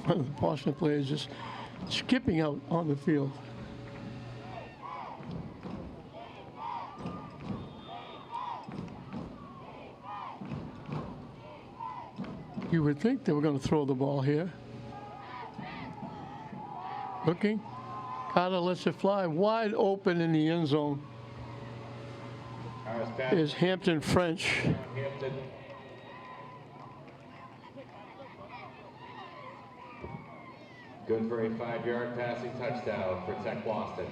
One of the Boston players just skipping out on the field. You would think they were going to throw the ball here. Looking. Carter lets it fly wide open in the end zone. Is Hampton French. Hampton. Good for a 5-yard passing touchdown for Tech Boston.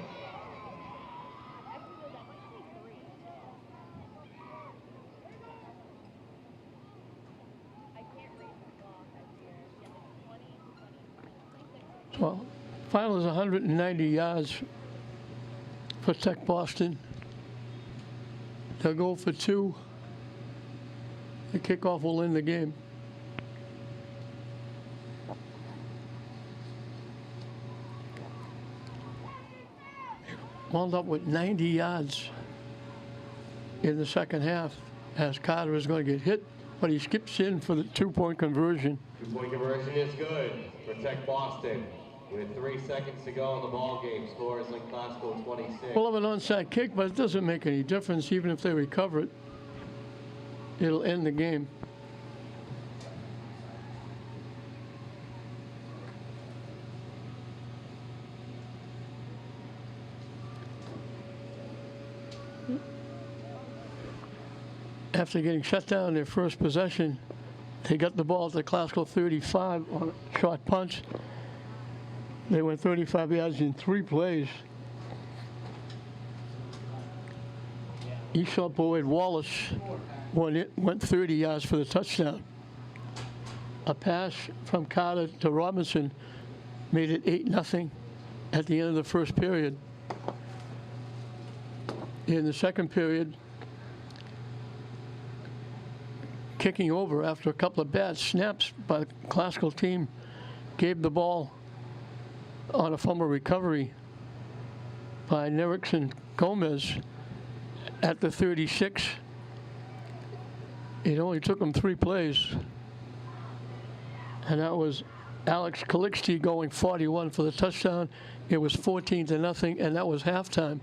Well, final is 190 yards for Tech Boston. They'll go for 2. The kickoff will end the game. Wound up with 90 yards in the second half as Carter is going to get hit, but he skips in for the 2-point conversion. 2-point conversion is good for Tech Boston. With 3 seconds to go in the ball game, scores Lynn Classical 26. We'll have an onside kick, but it doesn't make any difference. Even if they recover it, it'll end the game. after getting shut down their first possession, they got the ball at the Classical 35 on a short punch. They went 35 yards in 3 plays. Esau Boyd Wallace went 30 yards for the touchdown. A pass from Carter to Robinson made it 8-0 at the end of the first period. In the second period, kicking over after a couple of bad snaps by the Classical team, gave the ball on a fumble recovery by Nerickson Gomez at the 36. It only took them 3 plays. And that was Alex Calixte going 41 for the touchdown. It was 14-0, and that was halftime.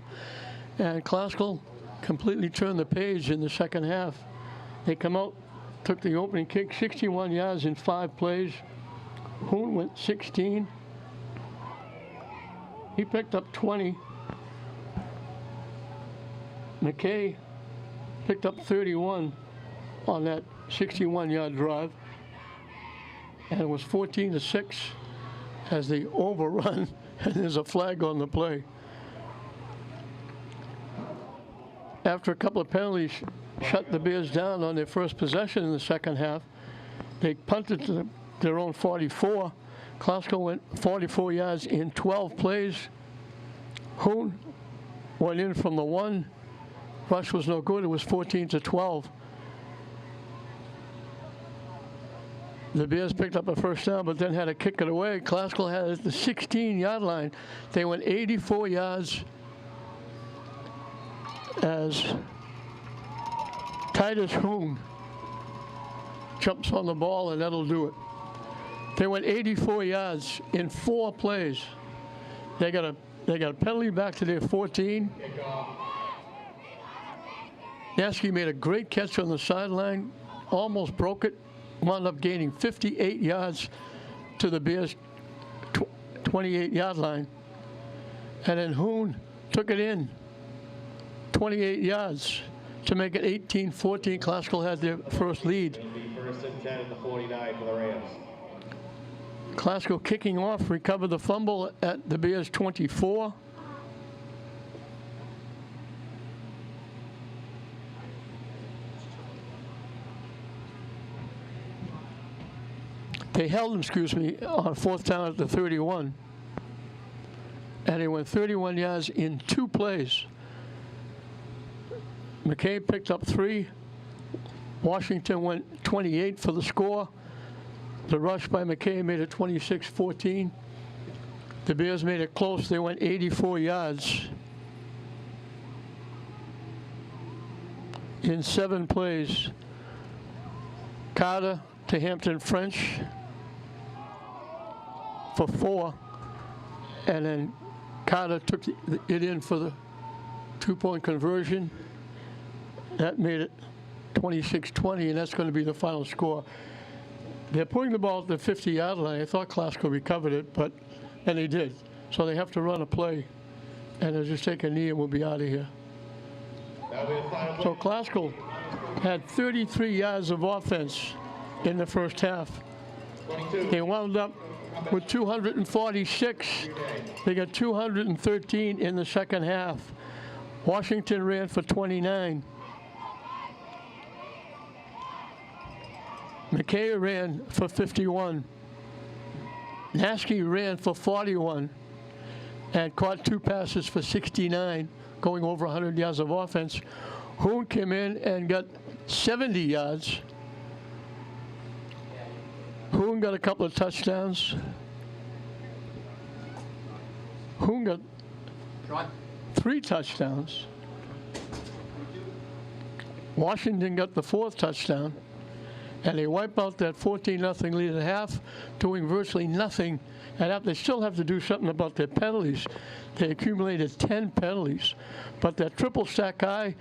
And Classical completely turned the page in the second half. They come out, took the opening kick, 61 yards in 5 plays. Hoon went 16. He picked up 20. McKay picked up 31 on that 61-yard drive. And it was 14-6 as they overrun, and there's a flag on the play. After a couple of penalties shut the Bears down on their first possession in the second half, they punted to their own 44. Classical went 44 yards in 12 plays. Hoon went in from the 1. Rush was no good. It was 14-12. The Bears picked up a first down, but then had to kick it away. Classical had it at the 16-yard line. They went 84 yards as Titus Hoon jumps on the ball, and that'll do it. They went 84 yards in 4 plays. They got a penalty back to their 14. Nasky made a great catch on the sideline, almost broke it. Wound up gaining 58 yards to the Bears' 28-yard line. And then Hoon took it in 28 yards to make it 18-14. Classical had their first lead. It'll be 1st and 10 at the 49 for the Rams. Classical kicking off, recovered the fumble at the Bears' 24. They held him, on 4th down at the 31. And they went 31 yards in 2 plays. McKay picked up 3. Washington went 28 for the score. The rush by McKay made it 26-14. The Bears made it close. They went 84 yards in 7 plays. Carter to Hampton French for 4, and then Carter took it in for the 2-point conversion. That made it 26-20, and that's going to be the final score. They're putting the ball at the 50-yard line. I thought Classical recovered it, and they did. So they have to run a play, and they'll just take a knee and we'll be out of here. So Classical had 33 yards of offense in the first half. They wound up with 246. They got 213 in the second half. Washington ran for 29. McKay ran for 51. Nasky ran for 41 and caught 2 passes for 69, going over 100 yards of offense. Hoon came in and got 70 yards. Hoon got a couple of touchdowns. Hoon got 3 touchdowns. Washington got the 4th touchdown. And they wipe out that 14-0 lead at half, doing virtually nothing. And they still have to do something about their penalties. They accumulated 10 penalties. But that triple stack eye,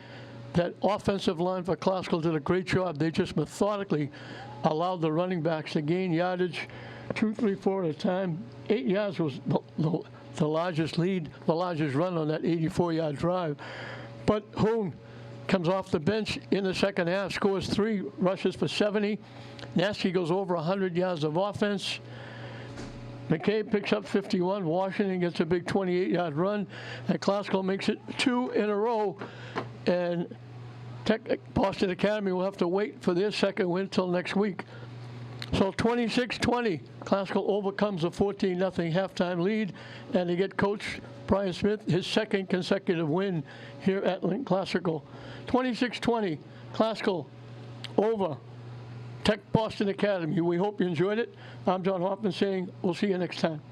that offensive line for Classical did a great job. They just methodically allowed the running backs to gain yardage, 2, 3, 4 at a time. 8 yards was the largest lead, the largest run on that 84-yard drive. But Hoon comes off the bench in the second half, scores 3, rushes for 70. Nasty goes over 100 yards of offense. McCabe picks up 51. Washington gets a big 28-yard run. And Classical makes it 2 in a row. And Boston Academy will have to wait for their second win until next week. So 26-20, Classical overcomes a 14-0 halftime lead, and they get Coach Brian Smith his second consecutive win here at Lynn Classical. 26-20, Classical over Tech Boston Academy. We hope you enjoyed it. I'm John Hoffman saying we'll see you next time.